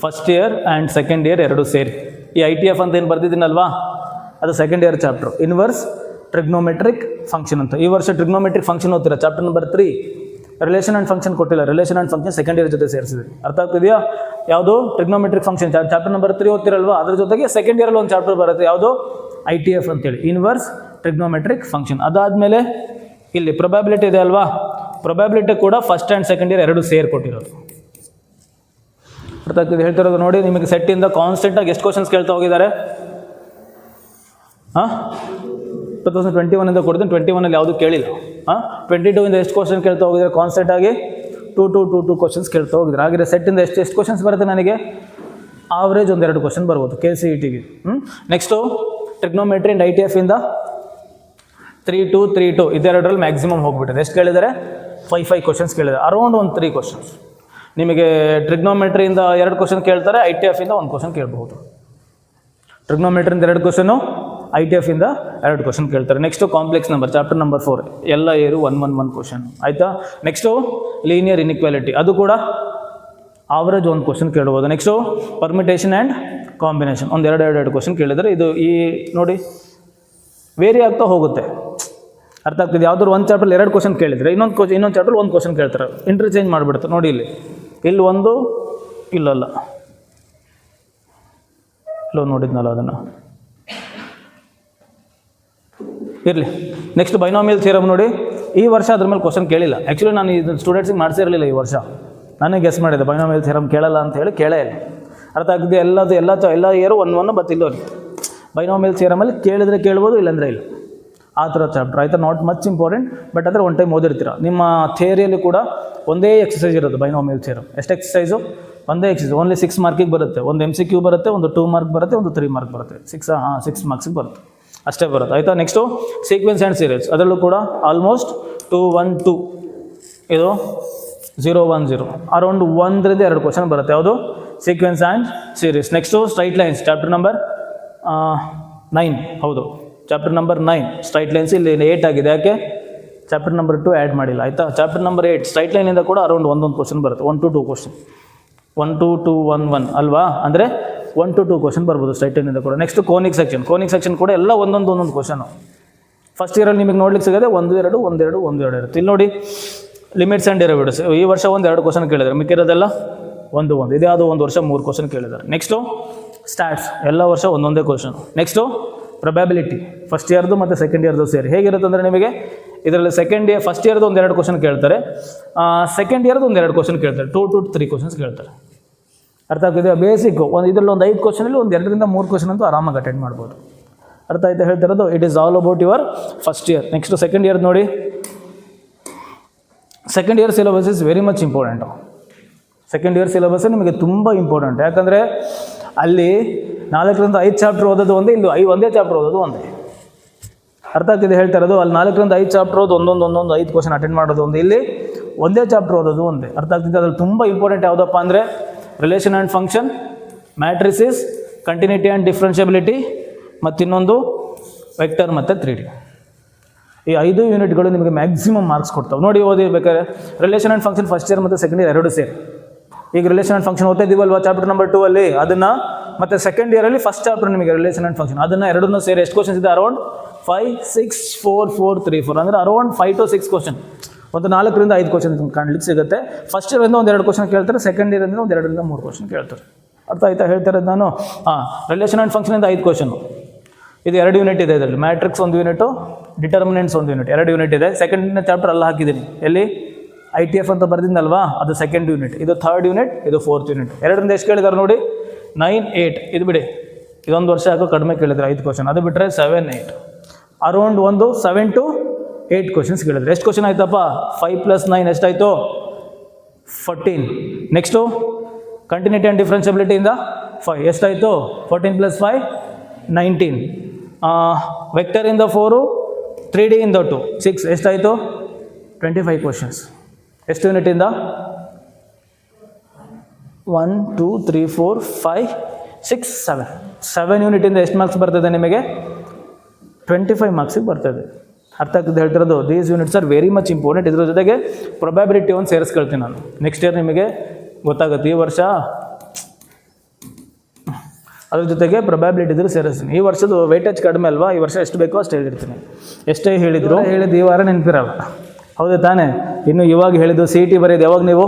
first year and second year ಎರಡು ಸೇರಿ. ಈ ITF ಅಂತ ಏನು ಬರ್ತಿದ್ದೀನಲ್ವಾ, ಅದು second year chapter. Inverse trigonometric function ಅಂತ. ಈ ವರ್ಷ ಟ್ರಿಗ್ನೋಮೆಟ್ರಿಕ್ ಫಂಕ್ಷನ್ ಓದ್ತೀರಾ. Chapter number 3 relation and function ಕೊಟ್ಟಿಲ್ಲ. Relation and function second year ಜೊತೆ ಸೇರಿಸಿದೆ. ಅರ್ಥ ಆಗ್ತಿದೆಯಾ? ಯಾವುದು? ಟ್ರಿಗ್ನೋಮೆಟ್ರಿಕ್ ಫಂಕ್ಷನ್ ಚಾಪ್ಟರ್ ನಂಬರ್ 3 ಓದ್ತಿರಲ್ವಾ, ಅದ್ರ ಜೊತೆಗೆ ಸೆಕೆಂಡ್ ಇಯರಲ್ಲಿ ಒಂದು ಚಾಪ್ಟರ್ ಬರುತ್ತೆ. ಯಾವುದು? ITF ಅಂತೇಳಿ, ಇನ್ವರ್ಸ್ ಟ್ರಿಗ್ನೋಮೆಟ್ರಿಕ್ ಫಂಕ್ಷನ್. ಅದಾದಮೇಲೆ ಇಲ್ಲಿ ಪ್ರೊಬ್ಯಾಬಿಲಿಟಿ ಇದೆ ಅಲ್ವಾ, ಪ್ರೊಬ್ಯಾಬಿಲಿಟಿ ಕೂಡ ಫಸ್ಟ್ ಆ್ಯಂಡ್ ಸೆಕೆಂಡ್ ಇಯರ್ ಎರಡು ಸೇರಿ ಕೊಟ್ಟಿರೋದು. ಅರ್ಥ ಆಗ್ತಿದೆ ಹೇಳ್ತಿರೋದು? ನೋಡಿ, ನಿಮಗೆ ಸೆಟ್ಟಿಂದ ಕಾನ್ಸ್ಟೆಂಟಾಗಿ ಎಷ್ಟು ಕ್ವಶನ್ಸ್ ಕೇಳ್ತಾ ಹೋಗಿದ್ದಾರೆ? 2021 ಕೊಡ್ತೀನಿ. 21 ಯಾವುದು ಕೇಳಿಲ್ಲ. 22 ಎಷ್ಟು ಕ್ವಶನ್ ಕೇಳ್ತಾ ಹೋಗಿದ್ದಾರೆ ಕಾನ್ಸ್ಟೆಂಟಾಗಿ? 2 ಕ್ವಶನ್ಸ್ ಕೇಳ್ತಾ ಹೋಗಿದ್ದಾರೆ. ಹಾಗೆ ಸೆಟ್ಟಿಂದ ಎಷ್ಟು ಕ್ವಶನ್ಸ್ ಬರುತ್ತೆ ನನಗೆ? ಆವ್ರೇಜ್ 1-2 ಕ್ವಶನ್ ಬರ್ಬೋದು KCETಗೆ. ನೆಕ್ಸ್ಟು ಟ್ರಿಗ್ನೋಮೆಟ್ರಿ ಆ್ಯಂಡ್ ITF ಇಂದ 3-2 ಇದೆರಡರಲ್ಲಿ ಮ್ಯಾಕ್ಸಿಮಮ್ ಹೋಗ್ಬಿಟ್ಟಿದೆ. ಎಷ್ಟು ಕೇಳಿದ್ದಾರೆ? 5 ಕ್ವಶನ್ಸ್ ಕೇಳಿದ್ದಾರೆ. ಅರೌಂಡ್ ಒಂದು 3 ಕ್ವಶನ್ಸ್ ನಿಮಗೆ ಟ್ರಿಗ್ನೋಮೆಟ್ರಿಯಿಂದ 2 ಕ್ವಶನ್ ಕೇಳ್ತಾರೆ. ITF ಇಂದ 1 ಕ್ವಶನ್ ಕೇಳಬಹುದು. ಟ್ರಿಗ್ನೋಮೆಟ್ರಿಯಿಂದ 2 ಕ್ವಶನು, ITF ಇಂದ 2 ಕ್ವಶನ್ ಕೇಳ್ತಾರೆ. Next complex number chapter number 4 ಎಲ್ಲ ಇಯರು 1 ಕ್ವಶನ್ ಆಯಿತಾ. ನೆಕ್ಸ್ಟು ಲೀನಿಯರ್ ಇನ್ಇಕ್ವಾಲಿಟಿ, ಅದು ಕೂಡ ಆವ್ರೇಜ್ 1 ಕ್ವಶನ್ ಕೇಳ್ಬೋದು. ನೆಕ್ಸ್ಟು ಪರ್ಮಿಟೇಷನ್ ಆ್ಯಂಡ್ ಕಾಂಬಿನೇಷನ್ ಒಂದು 2 ಕ್ವಶನ್ ಕೇಳಿದರೆ ಇದು ಈ ನೋಡಿ ವೇರಿ ಆಗ್ತಾ ಹೋಗುತ್ತೆ. ಅರ್ಥ ಆಗ್ತಿದೆ? ಯಾವುದಾದ್ರು ಒಂದು ಚಾಪ್ಟರ್ 2 ಕ್ವಶನ್ ಕೇಳಿದರೆ ಇನ್ನೊಂದು ಚಾಪ್ಟರ್ 1 ಕ್ವಶನ್ ಕೇಳ್ತಾರೆ. ಇಂಟರ್ಚೇಂಜ್ ಮಾಡಿಬಿಡುತ್ತೆ. ನೋಡಿ ಇಲ್ಲಿ ಒಂದು ಇಲ್ಲಲ್ಲ ನೋಡಿದ್ನಲ್ಲ ಅದನ್ನು ಇರಲಿ. ನೆಕ್ಸ್ಟ್ ಬೈನಾಮಿಯಲ್ ಥಿಯರಮ್ ನೋಡಿ. ಈ ವರ್ಷ ಅದ್ರ ಮೇಲೆ ಕ್ವಶನ್ ಕೇಳಿಲ್ಲ. ಆ್ಯಕ್ಚುಲಿ ನಾನು ಇದು ಸ್ಟೂಡೆಂಟ್ಸಿಗೆ ಮಾಡಿಸಿರಲಿಲ್ಲ ಈ ವರ್ಷ. ನಾನೇ ಗೆಸ್ ಮಾಡಿದೆ ಬೈನಾಮಿಯಲ್ ಥಿಯರಮ್ ಕೇಳಲ್ಲ ಅಂತ ಹೇಳಿ, ಕೇಳೇ ಇಲ್ಲ. ಅರ್ಥ ಆಗ್ತಿದೆ? ಎಲ್ಲ ಇಯರು 1 ಬಟ್ ಇಲ್ಲೋರಿ ಬೈನಾಮಿಯಲ್ ಥಿಯರಮಲ್ಲಿ ಕೇಳಿದರೆ ಕೇಳ್ಬೋದು, ಇಲ್ಲಾಂದರೆ ಇಲ್ಲ. ಆ ಥರ ಚಾಪ್ಟರ್ ಆಯಿತಾ. ನಾಟ್ ಮಚ್ ಇಂಪಾರ್ಟೆಂಟ್, ಬಟ್ ಆದರೆ ಒನ್ ಟೈಮ್ ಓದಿರ್ತೀರ. ನಿಮ್ಮ ಥಿಯರಿಯಲ್ಲಿ ಕೂಡ ಒಂದೇ ಎಕ್ಸಸೈಸ್ ಇರೋದು ಬೈನಾಮಿಯಲ್ ಥಿಯರಮ್. ಎಷ್ಟು ಎಕ್ಸಸೈಸು? ಒಂದೇ ಎಕ್ಸಸೈಸ್. ಓನ್ಲಿ 6 ಮಾರ್ಕಿಗೆ ಬರುತ್ತೆ. ಒಂದು MCQ ಬರುತ್ತೆ, ಒಂದು 2 ಮಾರ್ಕ್ ಬರುತ್ತೆ, ಒಂದು 3 ಮಾರ್ಕ್ ಬರುತ್ತೆ. 6 ಮಾರ್ಕ್ಸಿಗೆ ಬರುತ್ತೆ, ಅಷ್ಟೇ ಬರುತ್ತೆ ಆಯಿತಾ. ನೆಕ್ಸ್ಟು ಸೀಕ್ವೆನ್ಸ್ ಆ್ಯಂಡ್ ಸೀರೀಸ್, ಅದರಲ್ಲೂ ಕೂಡ ಆಲ್ಮೋಸ್ಟ್ 2 1 2 ಇದು 0 1 0 ಅರೌಂಡ್ 1ರಿಂದ 2 ಕ್ವಶನ್ ಬರುತ್ತೆ. ಯಾವುದು? Sequence and series. Next straight lines chapter number 9. ಹೌದು, ಚಾಪ್ಟರ್ ನಂಬರ್ 9 ಸ್ಟ್ರೈಟ್ ಲೈನ್ಸ್ ಇಲ್ಲಿ 8 ಆಗಿದೆ. ಯಾಕೆ? ಚಾಪ್ಟರ್ ನಂಬರ್ 2 ಆ್ಯಡ್ ಮಾಡಿಲ್ಲ ಆಯಿತಾ. ಚಾಪ್ಟರ್ ನಂಬರ್ 8 ಸ್ಟ್ರೈಟ್ ಲೈನಿಂದ ಕೂಡ ಅರೌಂಡ್ 1 ಕ್ವಶನ್ ಬರುತ್ತೆ. 1 to 2 ಕ್ವಶನ್, 1 to 2 1 1 ಅಲ್ವಾ, ಅಂದರೆ 1 to 2 ಕ್ವಶನ್ ಬರ್ಬೋದು ಸ್ಟ್ರೈಟ್ ಲೈನಿಂದ ಕೂಡ. ನೆಕ್ಸ್ಟ್ ಕೋನಿಕ್ ಸೆಕ್ಷನ್ ಕೂಡ ಎಲ್ಲ ಒಂದೊಂದು ಕ್ವಶನು. ಫಸ್ಟ್ ಇಯರಲ್ಲಿ ನಿಮಗೆ ನೋಡ್ಲಿಕ್ಕೆ ಸಿಗೋದೆ 1 2 1 2 1 2 ಇರುತ್ತೆ. ಇಲ್ಲಿ ನೋಡಿ ಲಿಮಿಟ್ಸ್ ಆ್ಯಂಡ್ ಡೆರಿವೇಟಿವ್ಸ್. ಈ ವರ್ಷ 1-2 ಕ್ವಶನ್ ಕೇಳಿದ್ದಾರೆ, ಮಿಕ್ಕಿರೋದೆಲ್ಲ 1 ಇದ್ಯಾವುದು ಒಂದು ವರ್ಷ 3 ಕ್ವಶನ್ ಕೇಳಿದ್ದಾರೆ. ನೆಕ್ಸ್ಟು ಸ್ಟ್ಯಾಟ್ಸ್, ಎಲ್ಲ ವರ್ಷ ಒಂದೊಂದೇ ಕ್ವಶನ್. ನೆಕ್ಸ್ಟು ಪ್ರೊಬ್ಯಾಬಿಲಿಟಿ, ಫಸ್ಟ್ ಇಯರ್ದು ಮತ್ತು ಸೆಕೆಂಡ್ ಇಯರ್ದು ಸೇರಿ. ಹೇಗಿರುತ್ತೆ ಅಂದರೆ ನಿಮಗೆ ಇದರಲ್ಲಿ ಫಸ್ಟ್ ಇಯರ್ದು 1-2 ಕ್ವಶನ್ ಕೇಳ್ತಾರೆ, ಸೆಕೆಂಡ್ ಇಯರ್ದು 1-2 ಕ್ವಶನ್ ಕೇಳ್ತಾರೆ. 2 to 3 ಕ್ವಶನ್ಸ್ ಕೇಳ್ತಾರೆ. ಅರ್ಥ ಆಗ್ತಿದೆ? ಬೇಸಿಕ್ಕು ಇದರಲ್ಲಿ ಒಂದು 5 ಕ್ವಶನಲ್ಲಿ 1 2ರಿಂದ 3 ಕ್ವಶನ್ ಅಂತೂ ಆರಾಮಾಗಿ ಅಟೆಂಡ್ ಮಾಡ್ಬೋದು. ಅರ್ಥ ಆಯ್ತಾ ಹೇಳ್ತಿರೋದು? It is all about your first year. Next second year ನೋಡಿ. Second year syllabus is very much important. Second year syllabus ನಿಮಗೆ ತುಂಬ ಇಂಪಾರ್ಟೆಂಟ್. ಯಾಕಂದರೆ ಅಲ್ಲಿ 4ರಿಂದ 5 ಚಾಪ್ಟರ್ ಓದೋದು ಒಂದೇ, ಇಲ್ಲಿ ಒಂದೇ ಚಾಪ್ಟರ್ ಓದೋದು ಒಂದೇ. ಅರ್ಥ ಆಗ್ತಿದೆ ಹೇಳ್ತಾ ಇರೋದು? ಅಲ್ಲಿ 4ರಿಂದ 5 ಚಾಪ್ಟರ್ ಓದು ಒಂದೊಂದು 5 ಕ್ವಶನ್ ಅಟೆಂಡ್ ಮಾಡೋದು ಒಂದು, ಇಲ್ಲಿ ಒಂದೇ ಚಾಪ್ಟರ್ ಓದೋದು ಒಂದೇ. ಅರ್ಥ ಆಗ್ತಿದೆ? ಅದ್ರಲ್ಲಿ ತುಂಬ ಇಂಪಾರ್ಟೆಂಟ್ ಯಾವುದಪ್ಪ ಅಂದರೆ relation and function, matrices, continuity and differentiability, ಮತ್ತು ಇನ್ನೊಂದು ವೆಕ್ಟರ್ ಮತ್ತು 3D. ಈ 5 ಯೂನಿಟ್ಗಳು ನಿಮಗೆ ಮ್ಯಾಕ್ಸಿಮಮ್ ಮಾರ್ಕ್ಸ್ ಕೊಡ್ತಾವೆ. ನೋಡಿ ಓದಿರ್ಬೇಕಾದ್ರೆ relation and function first year ಮತ್ತು ಸೆಕೆಂಡ್ ಇಯರ್ ಎರಡು ಸೇರಿ. ಈಗ ರಿಲೇಷನ್ ಆ್ಯಂಡ್ ಫಂಕ್ಷನ್ ಓದ್ತಾ ಇದ್ದೀವಲ್ವಾ ಚಾಪ್ಟರ್ ನಂಬರ್ 2 ಅಲ್ಲಿ, ಅದನ್ನು ಮತ್ತು ಸೆಕೆಂಡ್ ಇಯರಲ್ಲಿ ಫಸ್ಟ್ ಚಾಪ್ಟರ್ ನಿಮಗೆ ರಿಲೇಷನ್ ಆ್ಯಂಡ್ ಫಂಕ್ಷನ್, ಅದನ್ನು ಎರಡನ್ನೂ ಸೇರಿ ಎಷ್ಟು ಕ್ವಶನ್ಸ್ ಇದೆ? ಅರೌಂಡ್ 5, 6, 4, 4, 3, 4 ಅಂದರೆ ಅರೌಂಡ್ 5 to 6 ಕ್ವಶನ್, ಒಂದು 4 ರಿಂದ 5 ಕ್ವಶನ್ ಕಾಣಲಿಕ್ಕೆ ಸಿಗುತ್ತೆ. ಫಸ್ಟ್ ಇಯರಿಂದ ಒಂದು 2 ಕ್ವಶನ್ ಕೇಳ್ತಾರೆ, ಸೆಕೆಂಡ್ ಇಯರಿಂದ ಒಂದು 2 ರಿಂದ 3 ಕ್ವಶನ್ ಕೇಳ್ತಾರೆ. ಅರ್ಥ ಆಯ್ತಾ ಹೇಳ್ತಾ ಇರೋದು ನಾನು? ರಿಲೇಷನ್ ಆ್ಯಂಡ್ ಫಂಕ್ಷನಿಂದ 5 ಕ್ವಶನು. ಇದು 2 ಯೂನಿಟ್ ಇದೆ ಇದರಲ್ಲಿ. Matrix 1 unit, determinants 1 unit, 2 unit ಇದೆ. ಸೆಕೆಂಡ್ ಚಾಪ್ಟರ್ ಎಲ್ಲ ಹಾಕಿದ್ದೀನಿ. ಎಲ್ಲಿ ITF ಅಂತ ಬರ್ದಿದ್ದಲ್ವಾ, ಅದು ಸೆಕೆಂಡ್ ಯೂನಿಟ್, ಇದು 3rd ಯೂನಿಟ್, ಇದು 4th ಯೂನಿಟ್. 2ರಿಂದ ಎಷ್ಟು ಕೇಳಿದ್ದಾರೆ ನೋಡಿ? 9, 8. ಇದು ಬಿಡಿ, ಇದೊಂದು ವರ್ಷ ಯಾಕೋ ಕಡಿಮೆ ಕೇಳಿದ್ರೆ 5 ಕ್ವಶನ್. ಅದು ಬಿಟ್ಟರೆ 7, 8 ಅರೌಂಡ್ ಒಂದು 7 to 8 ಕ್ವಶನ್ಸ್ ಕೇಳಿದ್ರೆ. ಎಷ್ಟು ಕ್ವಶನ್ ಆಯ್ತಪ್ಪ? 5 + 9 ಎಷ್ಟಾಯಿತು? 14. ನೆಕ್ಸ್ಟು ಕಂಟಿನ್ಯೂಟಿ ಆ್ಯಂಡ್ ಡಿಫ್ರೆನ್ಷಿಯಬಿಲಿಟಿಯಿಂದ 5 ಎಷ್ಟಾಯಿತು? 14 + 5 19. ವೆಕ್ಟರಿಂದ 4, 3D ಇಂದ 2 6 ಎಷ್ಟಾಯಿತು? 25 ಕ್ವಶನ್ಸ್. ಎಷ್ಟು ಯೂನಿಟಿಂದ? 1, 2, 3, 4, 5, 6, 7 ಯೂನಿಟಿಂದ ಎಷ್ಟು ಮಾರ್ಕ್ಸ್ ಬರ್ತದೆ ನಿಮಗೆ? 25 ಮಾರ್ಕ್ಸಿಗೆ ಬರ್ತದೆ. ಅರ್ಥ ಆಗ್ತದೆ ಹೇಳ್ತಿರೋದು? These units are very much important. ಇದ್ರ ಜೊತೆಗೆ ಪ್ರೊಬ್ಯಾಬಿಲಿಟಿ ಒಂದು ಸೇರಿಸ್ಕೊಳ್ತೀನಿ ನಾನು. ನೆಕ್ಸ್ಟ್ ಇಯರ್ ನಿಮಗೆ ಗೊತ್ತಾಗುತ್ತೆ. ಈ ವರ್ಷ ಅದ್ರ ಜೊತೆಗೆ ಪ್ರೊಬ್ಯಾಬಿಲಿಟಿ ಇದ್ರೆ ಸೇರಿಸ್ತೀನಿ. ಈ ವರ್ಷದ ವೆಯ್ಟೇಜ್ ಕಡಿಮೆ ಅಲ್ವಾ, ಈ ವರ್ಷ ಎಷ್ಟು ಬೇಕೋ ಅಷ್ಟು ಹೇಳಿರ್ತೀನಿ. ಎಷ್ಟೇ ಹೇಳಿದ್ರು ಹೇಳಿದ್ದು ಈ ವಾರ ನೆನಪಿರಲ್ಲ, ಹೌದು ತಾನೇ? ಇನ್ನು ಇವಾಗ ಹೇಳಿದ್ದು CET ಬರೆಯೋದು ಯಾವಾಗ ನೀವು?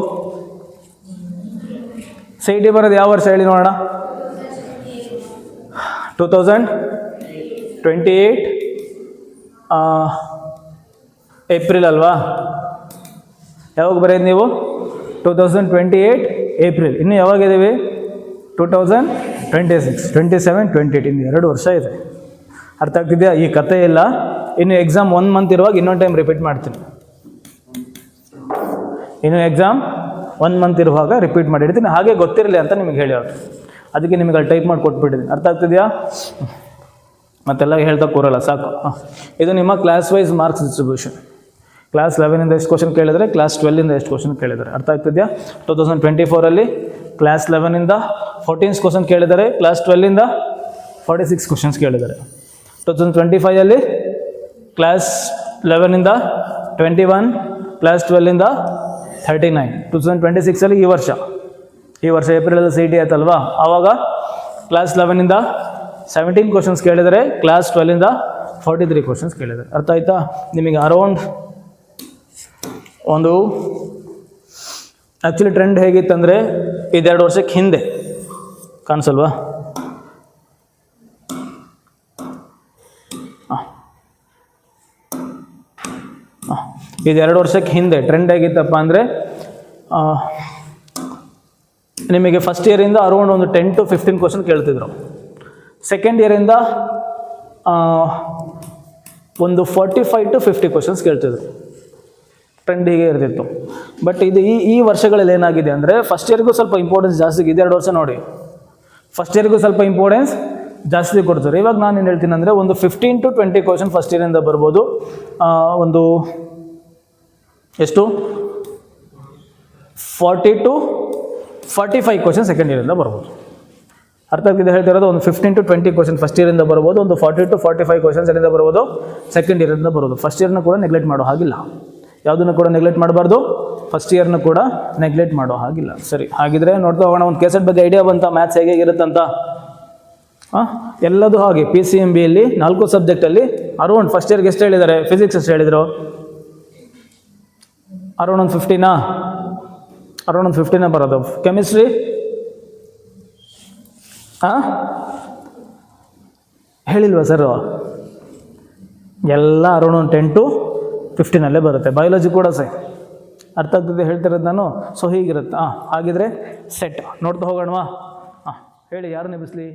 CET ಬರೋದು ಯಾವ ವರ್ಷ ಹೇಳಿ ನೋಡೋಣ? 2028 ಏಪ್ರಿಲ್ ಅಲ್ವಾ? ಯಾವಾಗ ಬರೆಯೋದು ನೀವು? 2028 ಏಪ್ರಿಲ್. ಇನ್ನು ಯಾವಾಗಿದ್ದೀವಿ? 2026, 27, 28. ಇನ್ನು 2 ವರ್ಷ ಇದೆ. ಅರ್ಥ ಆಗ್ತಿದೆಯಾ? ಈ ಕಥೆ ಇಲ್ಲ. ಇನ್ನು ಎಕ್ಸಾಮ್ 1 ಮಂತ್ ಇರುವಾಗ ಇನ್ನೊಂದು ಟೈಮ್ ರಿಪೀಟ್ ಮಾಡ್ತೀನಿ. ಇನ್ನು ಎಕ್ಸಾಮ್ 1 ಮಂತ್ ಇರುವಾಗ ರಿಪೀಟ್ ಮಾಡಿರ್ತೀನಿ. ಹಾಗೆ ಗೊತ್ತಿರಲಿ ಅಂತ ನಿಮಗೆ ಹೇಳಿ ಅವ್ರು, ಅದಕ್ಕೆ ನಿಮಗೆ ಅಲ್ಲಿ ಟೈಪ್ ಮಾಡಿ ಕೊಟ್ಬಿಟ್ಟಿದ್ದೀನಿ. ಅರ್ಥ ಆಗ್ತಿದೆಯಾ? ಮತ್ತೆಲ್ಲ ಹೇಳ್ತಾ ಕೂರಲ್ಲ, ಸಾಕು. ಇದು ನಿಮ್ಮ class wise marks distribution. Class 11ಇಂದ ಎಷ್ಟು ಕ್ವಶನ್ ಕೇಳಿದರೆ, ಕ್ಲಾಸ್ 12ಇಂದ ಎಷ್ಟು ಕ್ವಶನ್ ಕೇಳಿದ್ದಾರೆ. ಅರ್ಥ ಆಗ್ತಿದೆಯಾ? 2024ಅಲ್ಲಿ ಕ್ಲಾಸ್ 11ಇಂದ 14 ಕ್ವಶನ್ ಕೇಳಿದ್ದಾರೆ, ಕ್ಲಾಸ್ 12ಇಂದ 46 ಕ್ವಶನ್ಸ್ ಕೇಳಿದ್ದಾರೆ. 2025ಅಲ್ಲಿ ಕ್ಲಾಸ್ 11ಇಂದ 21, ಕ್ಲಾಸ್ 12ಇಂದ 39. 2026ಅಲ್ಲಿ ಈ ವರ್ಷ ಏಪ್ರಿಲಲ್ಲಿ CET ಆಯ್ತಲ್ವಾ, ಆವಾಗ ಕ್ಲಾಸ್ 11ಇಂದ 17 ಕ್ವಶನ್ಸ್ ಕೇಳಿದರೆ, ಕ್ಲಾಸ್ 12ಇಂದ 43 ಕ್ವಶನ್ಸ್ ಕೇಳಿದ್ದಾರೆ. ಅರ್ಥ ಆಯ್ತಾ? ನಿಮಗೆ ಅರೌಂಡ್ ಒಂದು ಆ್ಯಕ್ಚುಲಿ ಟ್ರೆಂಡ್ ಹೇಗಿತ್ತಂದರೆ, ಇದೆರಡು ವರ್ಷಕ್ಕೆ ಹಿಂದೆ ಕಾಣಿಸಲ್ವಾ? ಇದೆರಡು ವರ್ಷಕ್ಕೆ ಹಿಂದೆ ಟ್ರೆಂಡ್ ಹೇಗಿತ್ತಪ್ಪ ಅಂದರೆ, ನಿಮಗೆ ಫಸ್ಟ್ ಇಯರಿಂದ ಅರೌಂಡ್ ಒಂದು 10 to 15 ಕ್ವಶನ್ ಕೇಳ್ತಿದ್ರು. ಸೆಕೆಂಡ್ ಇಯರಿಂದ ಒಂದು 45 to 50 ಕ್ವಶನ್ಸ್ ಕೇಳ್ತಿದ್ರು. ಟ್ರೆಂಡ್ ಹೀಗೆ ಇರ್ತಿತ್ತು. ಬಟ್ ಇದು ಈ ವರ್ಷಗಳಲ್ಲಿ ಏನಾಗಿದೆ ಅಂದರೆ, ಫಸ್ಟ್ ಇಯರ್ಗೂ ಸ್ವಲ್ಪ ಇಂಪಾರ್ಟೆನ್ಸ್ ಜಾಸ್ತಿ. ಇದೆರಡು ವರ್ಷ ನೋಡಿ, ಫಸ್ಟ್ ಇಯರ್ಗೂ ಸ್ವಲ್ಪ ಇಂಪಾರ್ಟೆನ್ಸ್ ಜಾಸ್ತಿ ಕೊಡ್ತಾರೆ. ಇವಾಗ ನಾನು ಏನು ಹೇಳ್ತೀನಿ ಅಂದರೆ, ಒಂದು 15 to 20 ಕ್ವಶನ್ ಫಸ್ಟ್ ಇಯರಿಂದ ಬರ್ಬೋದು. ಒಂದು ಎಷ್ಟು 40 to 45 ಕ್ವಶನ್ ಸೆಕೆಂಡ್ ಇಯರಿಂದ ಬರ್ಬೋದು. ಅರ್ಥ ಆಗ್ತಿದೆ ಹೇಳ್ತಿರೋದು? ಒಂದು 15 to 20 ಕ್ವಶನ್ ಫಸ್ಟ್ ಇಯರಿಂದ ಬರ್ಬೋದು, ಒಂದು 40 to 45 ಕ್ವಶನ್ಸ್ ಎಲ್ಲಿಂದ ಬರ್ಬೋದು? ಸೆಕೆಂಡ್ ಇಯರಿಂದ ಬರ್ಬೋದು. ಫಸ್ಟ್ ಇಯರ್ನ ಕೂಡ ನೆಗ್ಲೆಕ್ಟ್ ಮಾಡೋ ಹಾಗಿಲ್ಲ, ಯಾವುದನ್ನು ಕೂಡ ನೆಗ್ಲೆಕ್ಟ್ ಮಾಡಬಾರ್ದು, ಫಸ್ಟ್ ಇಯರ್ನ ಕೂಡ ನೆಗ್ಲೆಕ್ಟ್ ಮಾಡೋ ಹಾಗಿಲ್ಲ. ಸರಿ, ಹಾಗಿದ್ರೆ ನೋಡ್ತಾ ಹೋಗೋಣ. ಒಂದು ಕೇಸೆಟ್ ಬಗ್ಗೆ ಐಡಿಯಾ ಬಂತ, ಮ್ಯಾಥ್ಸ್ ಹೇಗಿರುತ್ತಂತ? ಎಲ್ಲದು ಹಾಗೆ. PCMBಯಲ್ಲಿ 4 ಸಬ್ಜೆಕ್ಟಲ್ಲಿ ಅರೌಂಡ್ ಫಸ್ಟ್ ಇಯರ್ಗೆ ಎಷ್ಟು ಹೇಳಿದ್ದಾರೆ? ಫಿಸಿಕ್ಸ್ ಎಷ್ಟು ಹೇಳಿದರು? ಅರೌಂಡ್ ಒಂದು 15 ಬರೋದು. ಕೆಮಿಸ್ಟ್ರಿ ಹೇಳಿಲ್ವಾ ಸರ್? ಎಲ್ಲ ಅರೌಂಡ್ ಒಂದು 10 to 15 ಬರುತ್ತೆ. ಬಯಾಲಜಿ ಕೂಡ ಸೈ. ಅರ್ಥ ಆಗ್ತಿದೆ ಹೇಳ್ತಿರೋದು ನಾನು? ಸೊ ಹೀಗಿರುತ್ತೆ. ಹಾಗಿದ್ರೆ ಸೆಟ್ ನೋಡ್ತಾ ಹೋಗೋಣವಾ? ಹೇಳಿ, ಯಾರು ನೆಬಿಸ್ಲಿ?